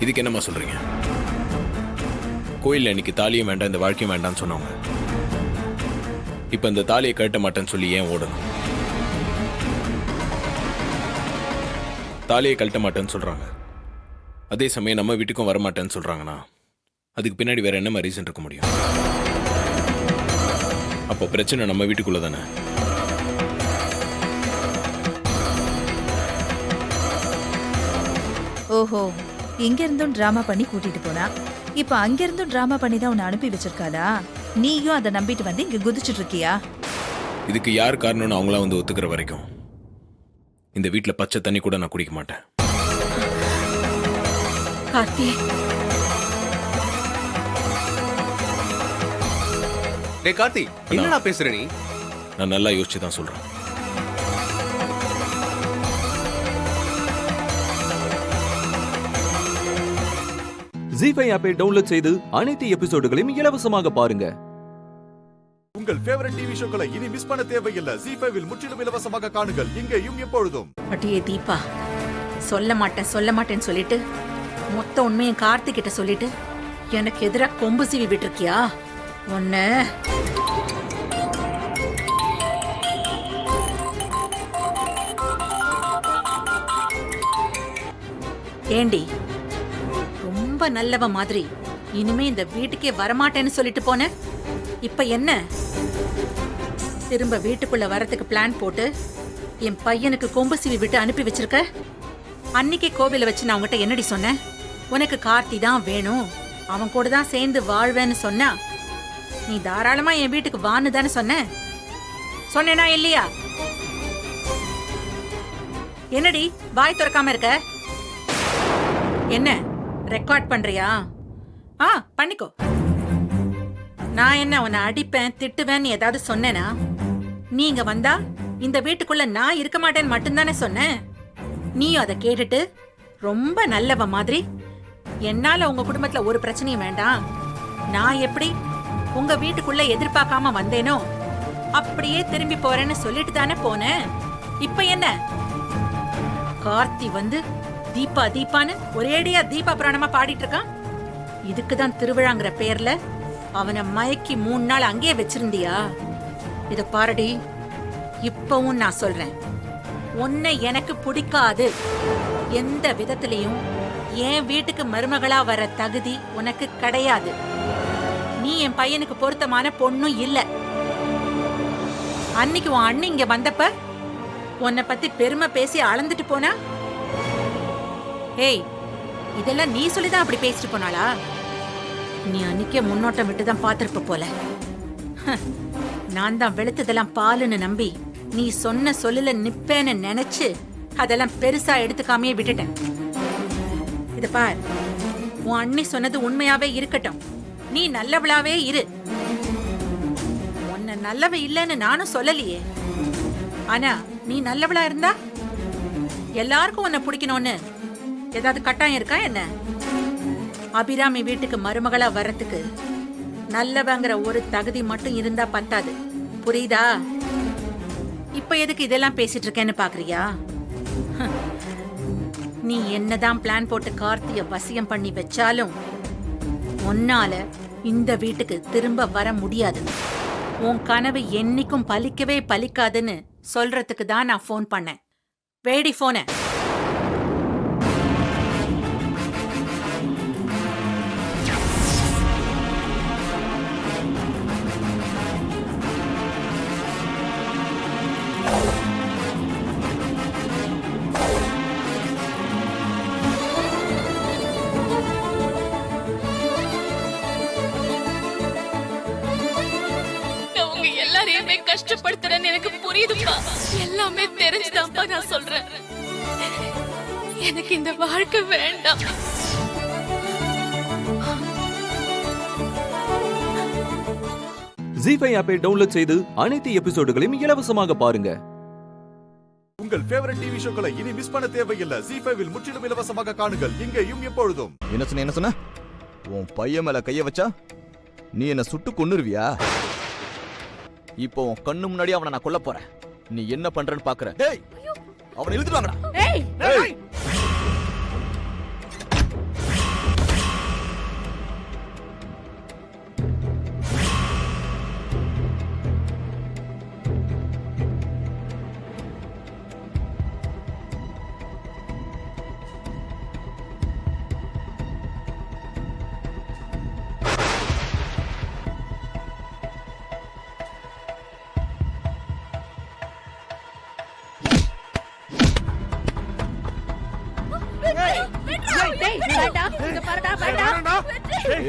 இதுக்கு என்னம்மா சொல்றீங்க? கோயில்ல இன்னைக்கு தாலியும் வேண்டாம் இந்த வாழ்க்கையும் வேண்டாம்னு சொன்னவங்க இப்ப இந்த தாலியை கட்ட மாட்டேன்னு சொல்லி ஏன் ஓடணும்? தாலியை கழட்ட மாட்டேன்னு சொல்றாங்க, அதே சமயம் நம்ம வீட்டுக்கும் வரமாட்டேன்னு சொல்றாங்கன்னா அதுக்கு பின்னாடி வேற என்ன ரீசன் இருக்க முடியும்? அப்போ பிரச்சனை நம்ம வீட்டுக்குள்ள தானே. ஓஹோ, இங்க இருந்தும் டிராமா பண்ணி கூட்டிட்டு போனா, இப்ப அங்க இருந்தும் டிராமா பண்ணி தான் உன்னை அனுப்பி வச்சிருக்காதா? நீயும் அதை நம்பிட்டு வந்து இங்க குதிச்சுட்டு இருக்கியா? இதுக்கு யார் காரணம்னு அவங்களா வந்து ஒத்துக்கிற வரைக்கும் இந்த வீட்டுல பச்சை தண்ணி கூட நான் குடிக்க மாட்டேன். கார்த்தி, டேய் கார்த்தி, என்னடா பேசுற நீ? நான் நல்லா யோசிச்சு தான் சொல்றேன். ஜீ5 ஆப்பை டவுன்லோட் செய்து அனைத்து எபிசோடுகளையும் இலவசமாக பாருங்க. உங்கள் ஃபேவரட் டிவி ஷோக்களை இனி மிஸ் பண்ண தேவையில்லை. ஜீ5 முற்றிலும் இலவசமாக காணுங்கள், இங்கேயும் எப்பொழுதும். அடியே தீபா, சொல்ல மாட்டேன்னு சொல்லிட்டு மொத்த உண்மையை கார்த்திக் கிட்ட சொல்லிட்டு எனக்கு எதிராக கொம்பு சீவி விட்டுருக்கியா? ஒன்னு ஏண்டி, ரொம்ப நல்லவ மாதிரி இனிமே இந்த வீட்டுக்கே வரமாட்டேன்னு சொல்லிட்டு போன, இப்ப என்ன திரும்ப வீட்டுக்குள்ள வரதுக்கு பிளான் போட்டு என் பையனுக்கு கொம்பு சீவி விட்டு அனுப்பி வச்சிருக்க? அன்னைக்கே கோவில வச்சு நான் உங்ககிட்ட என்னடி சொன்னேன்? உனக்கு கார்த்தி தான் வேணும், அவன் கூட தான் சேர்ந்து வாழ்வேன்னு சொன்னா நீ தாராளமா என் வீட்டுக்கு வான்னு தானே சொன்னேனா இல்லையா? என்னடி வாய் திறக்காம இருக்க? என்ன ரெக்கார்ட் பண்றியா? பண்ணிக்கோ. நான் என்ன உன்னை அடிப்பேன் திட்டுவேன்னு ஏதாவது சொன்னேனா? நீங்க வந்தா இந்த வீட்டுக்குள்ள நான் இருக்க மாட்டேன்னு மட்டும்தானே சொன்னேன். நீயும் அதை கேட்டுட்டு ரொம்ப நல்லவ மாதிரி என்னால உங்க குடும்பத்துல ஒரு பிரச்சனையும் வேண்டாம், நான் எப்படி உங்க வீட்டுக்குள்ள எதிர்பார்க்காம வந்தேனோ அப்படியே திரும்பி போறேன்னு சொல்லிட்டு தானே போனேன். இப்ப என்ன கார்த்தி வந்து தீபா தீபான்னு ஒரேடியா தீபா புராணமா பாடிட்டு இருக்கான். இதுக்குதான் திருவிழாங்கிற பேர்ல அவனை மயக்கி 3 நாள் அங்கேயே வச்சிருந்தியா? இத பாரடி, இப்பவும் நான் சொல்றேன், உன்னை எனக்கு பிடிக்காது. எந்த விதத்திலையும் என் வீட்டுக்கு மருமகளா வர தகுதி உனக்கு கிடையாது. நீ என் பையனுக்கு பொருத்தமான பொண்ணும் இல்ல. அன்னைக்கு உன் அண்ணன் இங்க வந்தப்ப உன்னை பத்தி பெருமை பேசி அளந்துட்டு போனா, ஏய் இதெல்லாம் நீ சொல்லிதான் அப்படி பேசிட்டு போனாளா? நீ அன்னைக்கே முன்னோட்டம் விட்டுதான் பாத்திருப்ப போல. நான் தான் வெளுத்ததெல்லாம் பாலுன்னு நம்பி நீ சொன்ன சொல்லுல நிப்பேன்னு நினைச்சு அதெல்லாம் பெருசா எடுத்துக்காமையே விட்டுட்டேன். இது பார், உன் அண்ணி சொன்னது உண்மையாவே இருக்கட்டும், நீ நல்லவளாவே இரு. உன்னை நல்லவ இல்லைன்னு நானும் சொல்லலையே. ஆனா நீ நல்லவளா இருந்தா எல்லாருக்கும் உன்னை பிடிக்கணும்னு ஏதாவது கட்டாயம் இருக்கா என்ன? அபிராமி வீட்டுக்கு மருமகளா வர்றதுக்கு நல்லவங்கிற ஒரு தகுதி மட்டும் இருந்தா பத்தாது, புரியுதா? இப்ப எதுக்கு இதெல்லாம் பேசிட்டு இருக்கேன்னு பாக்குறியா? நீ என்னதான் பிளான் போட்டு கார்த்திய வசியம் பண்ணி வச்சாலும் உன்னால இந்த வீட்டுக்கு திரும்ப வர முடியாது. உன் கனவு என்னைக்கும் பலிக்கவே பலிக்காதுன்னு சொல்றதுக்கு தான் நான் ஃபோன் பண்ணேன். வேடி போன. எல்லாரையுமே கஷ்டப்படுத்துறேன்னு எனக்கு புரியுதுப்பா. எல்லாமே தெரிஞ்சுதான்ப்பா நான் சொல்றேன். எனக்கு இந்த வாழ்க்கை வேண்டாம். ஜீஃபை ஆப்பை டவுன்லோட் செய்து அனைத்து எபிசோடுகளையும் இலவசமாக பாருங்க. உங்கள் ஃபேவரட் டிவி ஷோக்களை இனி மிஸ் பண்ண தேவையில்லை. ஜீஃபைவில் முற்றிலும் இலவசமாக காணுங்கள், இங்கேயும் எப்பொழுதும். என்ன சொன்ன? உன் பையன் மேல கைய வச்சா நீ என்ன சுட்டு கொன்னுருவியா? இப்போ உன் கண்ணு முன்னாடி அவனை நான் கொல்ல போறேன். நீ என்ன பண்றன்னு பாக்குற. டேய், அவனை இழுத்துட்டு வாங்கடா. டேய், டேய்.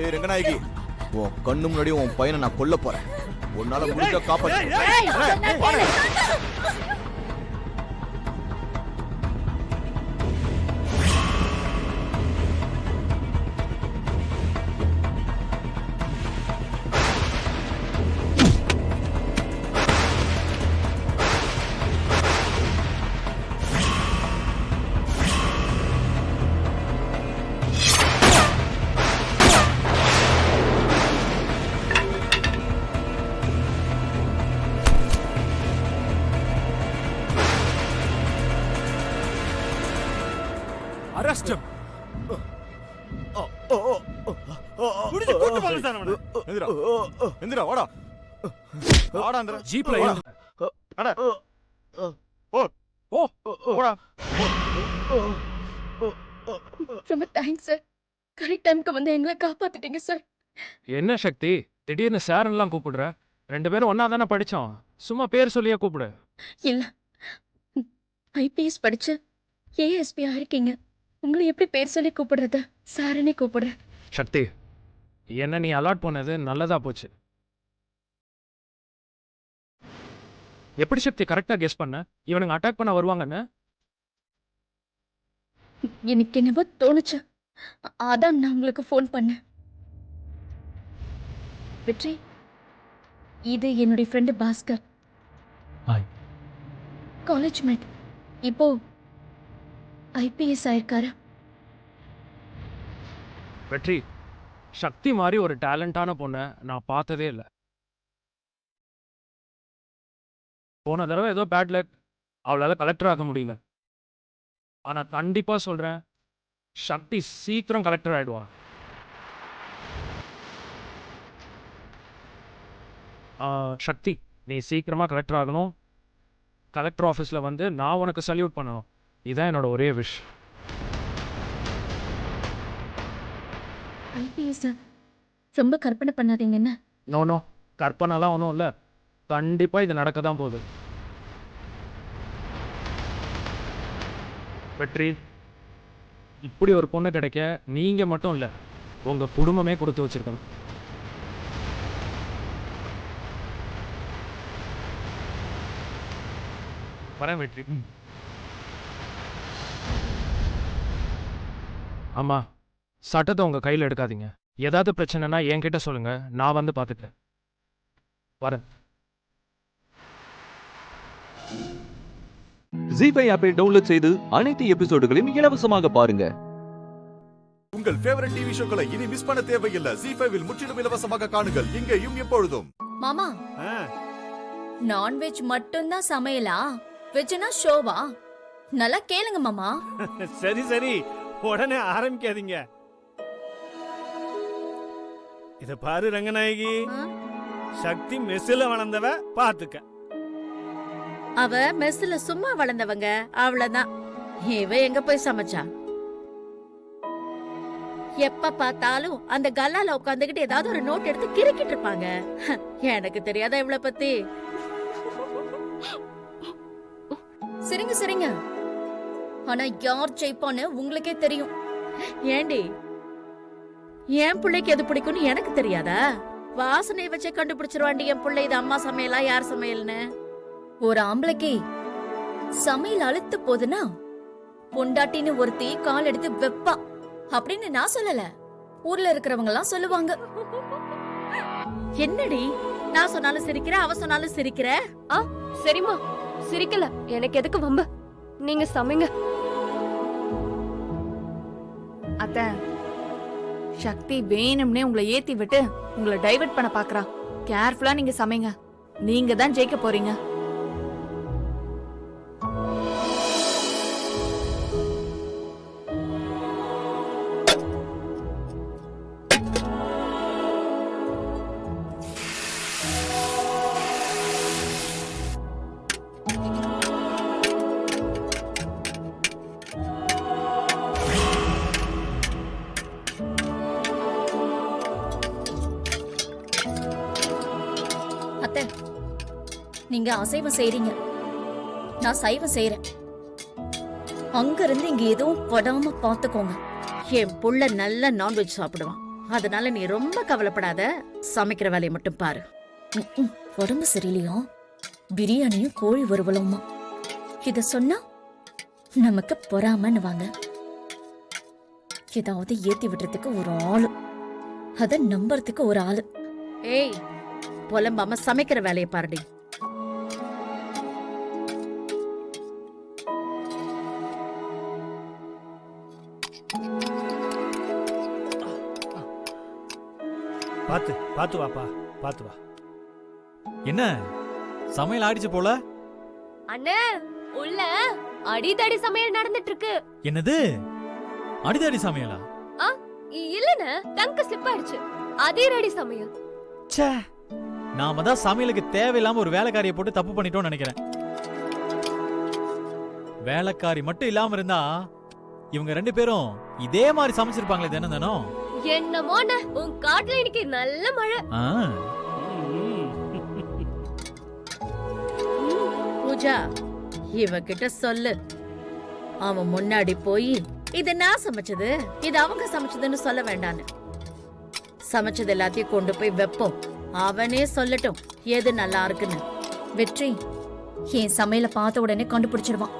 ஏய் ரங்கநாயகி, உன் கண்ணு முன்னாடி உன் பையனை நான் கொல்ல போறேன். உன்னால முடிஞ்ச காப்பாத்து. Arrest him. குடிச்சு கூட்டு வாங்க சார் அவனை. எந்திரா. எந்திரா வாடா. வாடாங்கற. ஜீப்ல ஏறு. அட. ஓ. போடா. ரொம்ப தேங்க்ஸ் சார். கரெக்ட் டைம்க்கு வந்து எங்களை காப்பாத்திட்டீங்க சார். என்ன சக்தி, திடீர்னு சார்லாம் கூப்பிடுற? ரெண்டு பேரும் ஒண்ணா தானே படிச்சோம். சும்மா பேர் சொல்லியே கூப்பிடு. இல்ல, ஐபிஎஸ் படிச்சு ஏஎஸ்பி ஆயிருக்கீங்க. உங்களை எப்படி பேர் சொல்லி கூப்பிடுறது? சாரனே கூப்பிடுறேன். சக்தி, என்ன நீ அலாட் பண்ணது நல்லதா போச்சு. எப்படி சக்தி கரெக்டா கெஸ் பண்ண இவனுங்க அட்டாக் பண்ண வருவாங்கன்னு? எனக்கு என்னவோ தோணுச்சு, அதான் நான் உங்களுக்கு ஃபோன் பண்ணேன். வெற்றி, இது என்னுடைய ஃப்ரெண்டு பாஸ்கர். College mate. இப்போ ஐபிஎஸ் ஆயிருக்காரு. வெற்றி, சக்தி மாதிரி ஒரு டேலண்டான பொண்ணை நான் பார்த்ததே இல்லை. போன தடவை ஏதோ பேட் லக், அவளால கலெக்டர் ஆக முடியல. ஆனா கண்டிப்பா சொல்றேன், சக்தி சீக்கிரம் கலெக்டர் ஆயிடுவா. சக்தி, நீ சீக்கிரமா கலெக்டர் ஆகணும். கலெக்டர் ஆஃபீஸ்ல வந்து நான் உனக்கு சல்யூட் பண்ணணும். இதான் என்னோட ஒரே விஷ். ஐபிஎஸ் ரொம்ப கற்பனை பண்ணாதீங்கன்னு. நோ, கற்பனைலாம் ஒன்றும் இல்லை. கண்டிப்பாக இது நடக்க தான் போகுது. வெற்றி, இப்படி ஒரு பொண்ணு கிடைக்க நீங்கள் மட்டும் இல்லை, உங்கள் குடும்பமே கொடுத்து வச்சிருக்கணும். வரேன் வெற்றி. அம்மா, சட்டத்தை உங்க கையில் எடுக்காதீங்க. ஏதாவது பிரச்சனைனா என்கிட்ட சொல்லுங்க, நான் வந்து பார்த்துட்டேன். வரேன். ஜீஃபை ஆப்பை டவுன்லோட் செய்து அனைத்து எபிசோடுகளையும் இலவசமாக பாருங்க. உங்கள் ஃபேவரட் டிவி ஷோக்களை இனி மிஸ் பண்ண தேவையில்லை. ஜீஃபைவில் முற்றிலும் இலவசமாக காணுங்கள் இங்கேயும் எப்பொழுதும். மாமா, நான்வெஜ் மட்டும்தான் சமையலா? வெஜ்னா ஷோவா? நல்லா கேளுங்க மாமா. சரி சரி, உடனே ஆரம்பிக்காதீங்க. இத பாரு ரங்கநாயகி, சக்தி மெஸ்ஸில வளர்ந்தவ பாத்துக்க. அவ மெஸ்ல சும்மா வளர்ந்தவங்க, அவ்வளவுதான். இவ எங்க போய் சமைச்சா? எப்ப பார்த்தாலும் அந்த கல்லால உட்காந்துக்கிட்டு ஏதாவது ஒரு நோட் எடுத்து கிறுக்கிட்டு இருப்பாங்க. எனக்கு தெரியாதா இவளை பத்தி? சரிங்க சரிங்க, ஆனா யார் ஜெயிப்பான்னு உங்களுக்கே தெரியும். ஏண்டி, என் பிள்ளைக்கு எது பிடிக்கும்னு எனக்கு தெரியாதா? வாசனை வச்சே கண்டுபிடிச்சிருவாண்டி என் பிள்ளை இது அம்மா சமையலா யார் சமையல்னு. ஒரு ஆம்பளைக்கு சமையல் அழுத்து போதுன்னா பொண்டாட்டின்னு ஒருத்தி கால் எடுத்து வெப்பா அப்படின்னு நான் சொல்லல, ஊர்ல இருக்கிறவங்க எல்லாம் சொல்லுவாங்க. என்னடி, நான் சொன்னாலும் சிரிக்கிற, அவ சொன்னாலும் சிரிக்கிற? சரிம்மா, சிரிக்கல. எனக்கு எதுக்கு வம்பு? நீங்க சமைங்க. அத்தை, சக்தி வேணும்னே உங்களை ஏத்தி விட்டு உங்களை டைவர்ட் பண்ண பாக்குறா. கேர்ஃபுல்லா நீங்க சமைங்க. நீங்க தான் ஜெயிக்க போறீங்க. அத்தை, நீங்க அசைவம் செய்றீங்க, நான் சைவம் செய்யறேன். அங்க இருந்து இங்க எதுவும் படாம பாத்துக்கோங்க. என் புள்ள நல்ல நான்வெஜ் சாப்பிடுவான், அதனால நீ ரொம்ப கவலைப்படாத. சமைக்கிற வேலையை மட்டும் பாரு. உடம்பு சரியில்லையா? பிரியாணியும் கோழி வறுவலுமா? இத சொன்னா நமக்கு பொறாமன்னு வாங்க. ஏதாவது ஏத்தி விடுறதுக்கு ஒரு ஆளு, அத நம்புறதுக்கு ஒரு ஆளு. ஏய், புலம்பாம சமைக்கிற வேலையை பாருடி. பாத்து பாத்து வாப்பா, பாத்து வா. என்ன சமையல் ஆடிச்சு போல? அண்ணே, உள்ள அடிதடி சமையல் நடந்துட்டு இருக்கு. என்னது அடிதடி சமையலா? இல்லண்ணே, டங்க் ஸ்லிப் ஆயிடுச்சு. அதிரடி சமையல். ச்சே, நாம தான் சமையலுக்கு தேவையில்லாம ஒரு வேலைக்காரியை போட்டு தப்பு பண்ணிட்டோம்னு நினைக்கிறேன். வேலைக்காரி மட்டும் இல்லாம இருந்தா இவங்க ரெண்டு பேரும் இதே மாதிரி சமைச்சிருப்பாங்களே தினம் தினம். என்னமோண்ணே, உன் காட்டுல இன்னைக்கு நல்ல மழை. பூஜா, இவகிட்ட சொல்லு, அவன் முன்னாடி போய் இது நான் சமைச்சது, இது அவங்க சமைச்சதுன்னு சொல்ல வேண்டான்னு. சமைச்சது எல்லாத்தையும் கொண்டு போய் வைப்போம், அவனே சொல்லட்டும் எது நல்லா இருக்குன்னு. வெற்றி என் சமையல பார்த்த உடனே கண்டுபிடிச்சிடுவான்.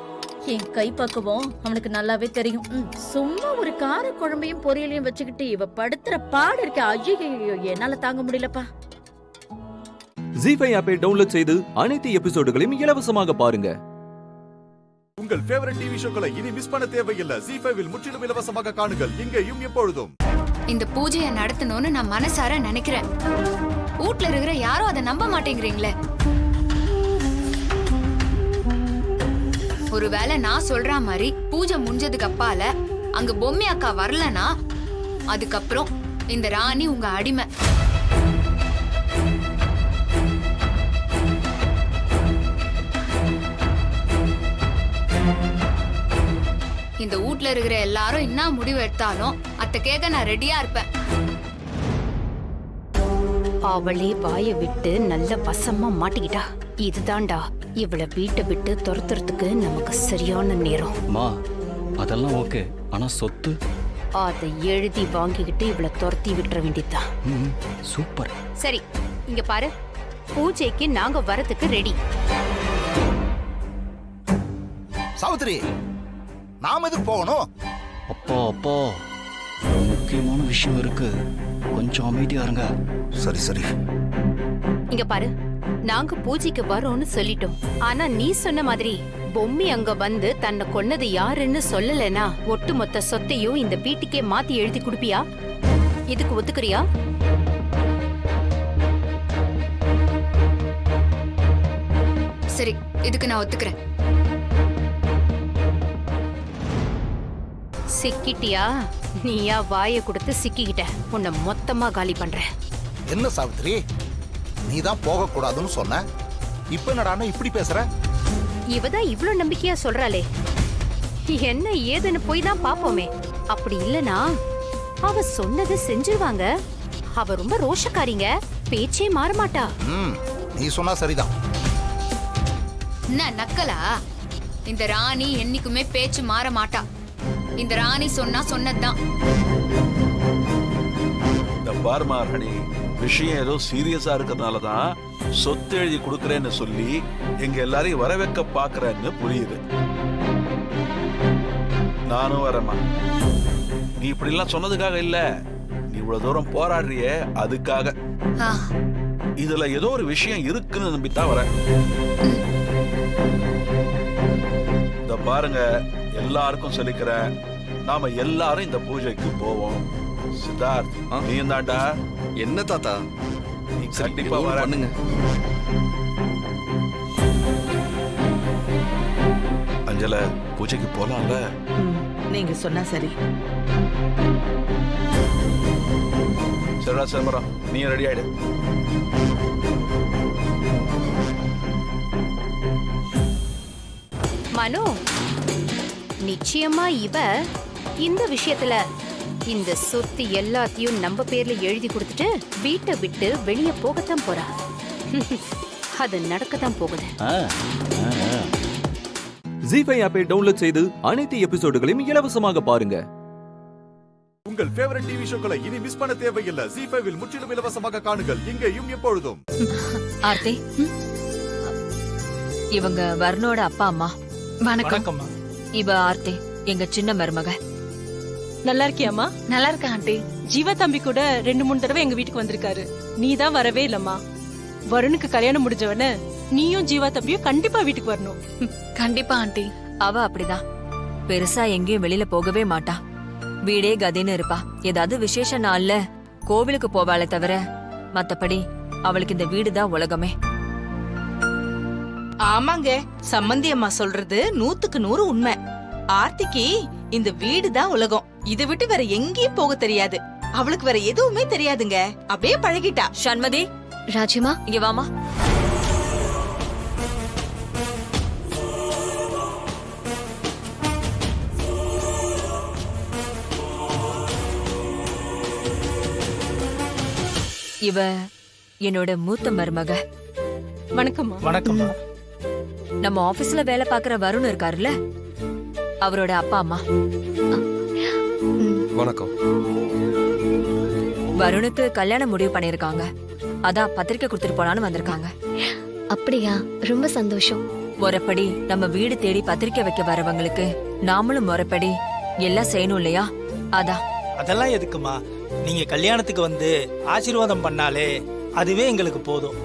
என் கைப்பக்குவம் அவனுக்கு நல்லாவே தெரியும். சும்மா ஒரு கார குழம்பையும் பொரியலையும் வச்சுக்கிட்டு இவ படுத்துற பாடு இருக்க. ஐயோ, என்னால தாங்க முடியலப்பா. ஜீஃபை ஆப்பை டவுன்லோட் செய்து அனைத்து எபிசோடுகளையும் இலவசமாக பாருங்க. உங்கள் ஃபேவரட் டிவி ஷோக்களை இனி மிஸ் பண்ண தேவையில்லை. ஜீஃபைவில் முற்றிலும் இலவசமாக காணுங்கள் இங்கேயும் எப்பொழுதும். இந்த பூஜையை நடத்தணும்னு நான் மனசார நினைக்கிறேன். வீட்ல இருக்கிற யாரும் அதை நம்ப மாட்டேங்கிறீங்களே. ஒருவேளை நான் சொல்ற மாதிரி பூஜை முடிஞ்சதுக்கு அப்பால அங்க பொம்மை அக்கா வரலனா, அதுக்கப்புறம் இந்த ராணி உங்க அடிமை. இந்த வீட்ல இருக்கிற எல்லாரும் என்ன முடிவு எடுத்தாலும் அத்தை கேட்க நான் ரெடியா இருப்பேன். அவளே வாய விட்டு நல்ல வசமா மாட்டிக்கிட்டா. இதுதான்டா இவளை வீட்டை விட்டு துரத்துறதுக்கு நமக்கு சரியான நேரம். மா, அதெல்லாம் ஓகே, ஆனா சொத்து அதை எழுதி வாங்கிக்கிட்டு இவளை துரத்தி விட்டுற வேண்டியதுதான். சூப்பர். சரி, இங்க பாரு, பூஜைக்கு நாங்க வரதுக்கு ரெடி. சாவித்திரி, நாம எதுக்கு போகணும்? அப்பா அப்பா, முக்கியமான விஷயம் இருக்கு, கொஞ்சம் அமைதியா இருங்க. சரி சரி. இங்க பாரு, நாங்க பூஜைக்கு வரோம்னு சொல்லிட்டோம். ஆனா நீ சொன்ன மாதிரி பொம்மி அங்க வந்து தன்னை கொன்னது யாருன்னு சொல்லலனா ஒட்டுமொத்த சொத்தையும் இந்த வீட்டுக்கே மாத்தி எழுதி கொடுப்பியா? இதுக்கு ஒத்துக்கிறியா? சரி, இதுக்கு நான் ஒத்துக்கிறேன். சிக்கிட்டியா? நீயா வாயை கொடுத்து சிக்கிக்கிட்ட. உன்னை மொத்தமா காலி பண்றேன். என்ன சாவித்திரி, நீ தான் போக கூடாதுன்னு சொன்ன, இப்ப என்னடான்னா இப்படி பேசுற? இவதான் இவ்ளோ நம்பிக்கையா சொல்றாளே, என்ன ஏதுன்னு போய் தான் பாப்போமே. அப்படி இல்லனா அவ சொன்னது செஞ்சிருவாங்க. அவ ரொம்ப ரோஷக்காரிங்க, பேச்சே மாற மாட்டா. நீ சொன்னா சரிதான். என்ன நக்கலா? இந்த ராணி என்னைக்குமே பேச்சு மாற மாட்டா. இந்த ராணி சொன்னா சொன்னதுதான். இந்த பார்மா ராணி, விஷயம் ஏதோ சீரியஸா இருக்கிறதுனால தான் சொத்து எழுதி கொடுக்கறேன்னு சொல்லி எங்க எல்லாரையும் வர வைக்க பாக்குறேன்னு புரியுது. நானும் வரேம்மா. நீ இப்படி எல்லாம் சொன்னதுக்காக இல்ல, நீ இவ்வளவு தூரம் போராடுறியே அதுக்காக. இதுல ஏதோ ஒரு விஷயம் இருக்குன்னு நம்பித்தான் வரேன். இந்த பாருங்க, எல்லாருக்கும் சொல்லிக்கிறேன், நாம எல்லாரும் இந்த பூஜைக்கு போவோம். சித்தார்த், நீ தாண்டா. என்ன தாத்தா? நீ கண்டிப்பா வரணுங்க. அஞ்சல, பூஜைக்கு போலாம்ல? நீங்க சொன்னா சரி. சரிடா சிதம்பரம், நீ ரெடி ஆயிடு. மனோ, நிச்சயமா இவ இந்த விஷயத்துல இந்த சொத்து எல்லாத்தையும் நம்ம பேர்ல எழுதி கொடுத்துட்டு வீட்டை விட்டு வெளியே போகத்தான் போறா. அது நடக்கத்தான் போகுது. ஜீ5 ஆப்பை டவுன்லோட் செய்து அனைத்து எபிசோடுகளையும் இலவசமாக பாருங்க. உங்கள் ஃபேவரட் டிவி ஷோக்களை இனி மிஸ் பண்ண தேவையில்லை. ஜீ5 முற்றிலும் இலவசமாக காணுங்கள், இங்கேயும் எப்பொழுதும். ஆர்த்தி, இவங்க வருணோட அப்பா அம்மா. வணக்கம். இவ ஆர்த்தி, எங்க சின்ன மருமக. நல்லா இருக்கியாமா? நல்லா இருக்கேன் ஆண்டி. ஜீவா தம்பி கூட 2-3 தடவை எங்க வீட்டுக்கு வந்திருக்காரு. நீ தான் வரவே இல்லம்மா. வருணுக்கு கல்யாணம் முடிஞ்சவன நீயும் ஜீவா தம்பியும் கண்டிப்பா வீட்டுக்கு வரணும். கண்டிப்பா ஆண்டி. அவ அப்படிதான், பெருசா எங்கேயும் வெளியில போகவே மாட்டா. வீடே கதின்னு இருப்பா. ஏதாவது விசேஷ நாள்ல கோவிலுக்கு போவாளே தவிர மத்தபடி அவளுக்கு இந்த வீடுதான் உலகமே. ஆமாங்க, சம்மந்தி அம்மா சொல்றது 100க்கு 100 உண்மை. ஆர்த்திக்கு இந்த வீடுதான் உலகம். இதை விட்டு வேற எங்கேயும் போக தெரியாது. அவளுக்கு வேற எதுவுமே தெரியாதுங்க, அப்படியே பழகிட்டா. சண்மதி, ராஜிமா, இங்க வாமா. இவ என்னோட மூத்த மருமக. வணக்கம்மா. வணக்கம்மா. நம்ம ஆபீஸ்ல வேலை பாக்குற வருண் இருக்காருல்ல, அவரோட அப்பா அம்மா. வணக்கம். வருணுக்கு கல்யாணம் முடிவு பண்ணிருக்காங்க. அதான் பத்திரிக்கை கொடுத்துட்டு போலான்னு வந்திருக்காங்க. அப்படியா? ரொம்ப சந்தோஷம். முறைப்படி நம்ம வீடு தேடி பத்திரிக்கை வைக்க வரவங்களுக்கு நாமளும் முறைப்படி எல்லாம் செய்யணும் இல்லையா? அதான். அதெல்லாம் எதுக்குமா? நீங்க கல்யாணத்துக்கு வந்து ஆசீர்வாதம் பண்ணாலே அதுவே எங்களுக்கு போதும்.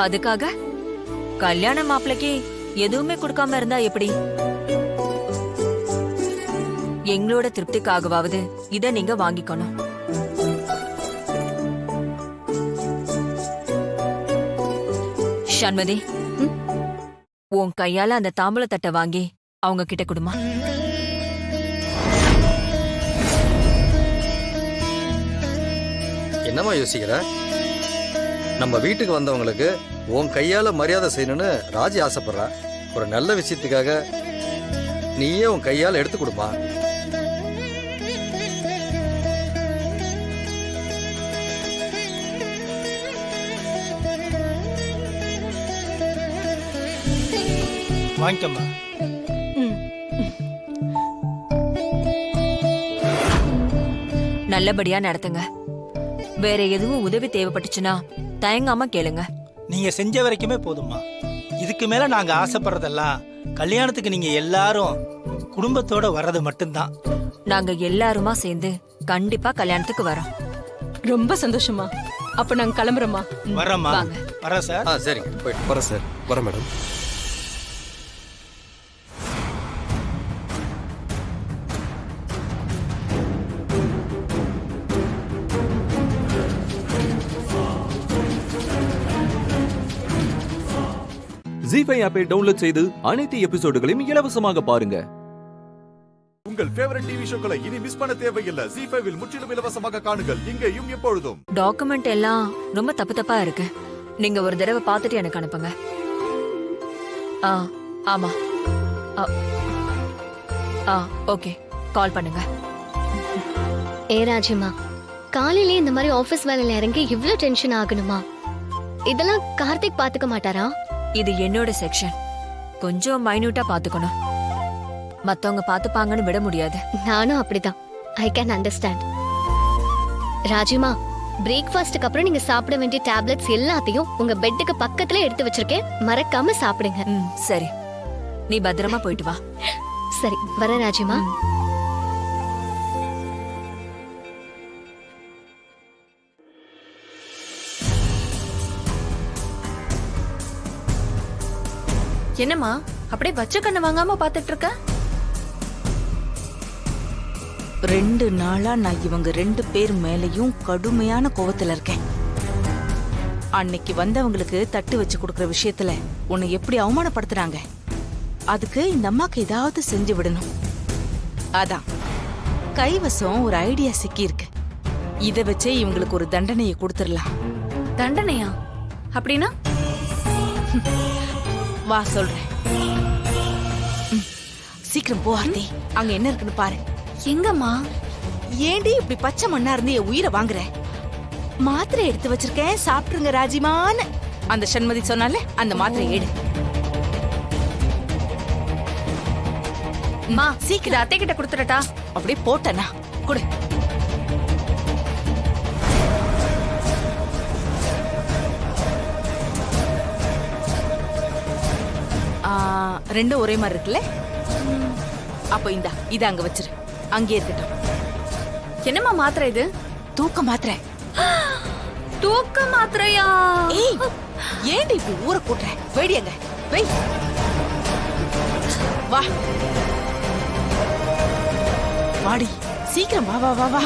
அதுக்காக கல்யாண மாப்பிளைக்கு எதுவுமே கொடுக்காம இருந்தா எப்படி? எங்களோட திருப்திக்காகவாவது இத நீங்க வாங்கிக்கணும். சண்மதி, உன் கையால அந்த தாம்பூல தட்டை வாங்கி அவங்க கிட்ட கொடுமா. என்னமா யோசிக்கிற? நம்ம வீட்டுக்கு வந்தவங்களுக்கு உன் கையால மரியாதை செய்யணும்னு ராஜி ஆசைப்படுறா. ஒரு நல்ல விஷயத்துக்காக நீயே உன் கையால எடுத்து கொடுமா. வாங்கிக்கம்மா. நல்லபடியா நடத்துங்க. வேற எதுவும் உதவி தேவைப்பட்டுச்சுன்னா தயங்காம கேளுங்க. நீங்க செஞ்ச வரைக்குமே போதும்மா. இதுக்கு மேல நாங்க ஆசைப்படுறதெல்லாம் கல்யாணத்துக்கு நீங்க எல்லாரும் குடும்பத்தோட வர்றது மட்டும்தான். நாங்க எல்லாருமா சேர்ந்து கண்டிப்பா கல்யாணத்துக்கு வரோம். ரொம்ப சந்தோஷமா. அப்ப நாங்க கிளம்புறோமா? வரேம்மா. வாங்க. வரேன் சார். சரிங்க, போயிட்டு வரேன் சார். வரேன் மேடம். ஜீஃபை ஆப்பை டவுன்லோட் செய்து அனைத்து எபிசோடுகளையும் இலவசமாக பாருங்க. உங்கள் ஃபேவரட் டிவி ஷோக்களை இனி மிஸ் பண்ண தேவையில்லை. ஜீஃபைவில் முற்றிலும் இலவசமாக காணுங்கள் இங்கேயும் எப்பொழுதும். டாக்குமெண்ட் எல்லாம் ரொம்ப தப்பு தப்பா இருக்கு. நீங்க ஒரு தடவை பார்த்துட்டு எனக்கு அனுப்புங்க. ஆமா. ஓகே, கால் பண்ணுங்க. ஏ ராஜிமா, காலையிலே இந்த மாதிரி ஆபீஸ் வேலையில இறங்கி இவ்ளோ டென்ஷன் ஆகணுமா? இதெல்லாம் கார்த்திக் பாத்துக்க மாட்டாரா? இது என்னோட செக்ஷன், கொஞ்சம் மைன்யூட்டா பாத்துக்கணும். மத்தவங்க பாத்துப்பாங்கன்னு விட முடியாது. நானும் அப்படிதான். I can understand. ராஜிமா, பிரேக்ஃபாஸ்டுக்கு அப்புறம் நீங்க சாப்பிட வேண்டிய டேப்லெட்ஸ் எல்லாத்தையும் உங்க பெட்டுக்கு பக்கத்துல எடுத்து வச்சிருக்கேன், மறக்காம சாப்பிடுங்க. சரி, நீ பத்திரமா போயிட்டு வா. சரி, வரேன் ராஜிமா. என்னம்மா அப்படியே வச்ச கண்ணு வாங்காம பாத்துட்டு இருக்க? 2 நாளா நான் இவங்க 2 பேர் மேலயும் கடுமையான கோவத்துல இருக்கேன். அன்னைக்கு வந்தவங்களுக்கு தட்டு வச்சு கொடுக்கற விஷயத்துல உன்னை எப்படி அவமானப்படுத்துறாங்க, அதுக்கு இந்த அம்மாக்கு ஏதாவது செஞ்சு விடணும். அதான் கைவசம் ஒரு ஐடியா சிக்கி இருக்கு. இத வச்சே இவங்களுக்கு ஒரு தண்டனையை கொடுத்துடலாம். தண்டனையா? அப்படின்னா வா சொல்றேன். சீக்கிரம் போ ஆர்த்தி, அங்க என்ன இருக்குன்னு பாரு. எங்கம்மா? ஏண்டி இப்படி பச்சை மண்ணா இருந்து என் உயிரை வாங்குற? மாத்திரை எடுத்து வச்சிருக்கேன், சாப்பிட்டுருங்க ராஜிமான்னு அந்த சண்மதி சொன்னால அந்த மாத்திரை எடு. மா, சீக்கிரம் அத்தை கிட்ட கொடுத்துடட்டா? அப்படியே போட்டனா கொடு. ரெண்டும் ஒரே மாதிரி இருக்குல்ல? அப்ப இந்தா இத அங்க வச்சிரு, அங்கே இருக்கட்டும். என்னம்மா மாத்திரை இது? தூக்க மாத்திரை. தூக்க மாத்திரையா? ஏய், ஏண்டி இப்படி ஊற கூட்டுற? வெடியங்க வெய். வா வாடி, சீக்கிரம் வா வா வா வா.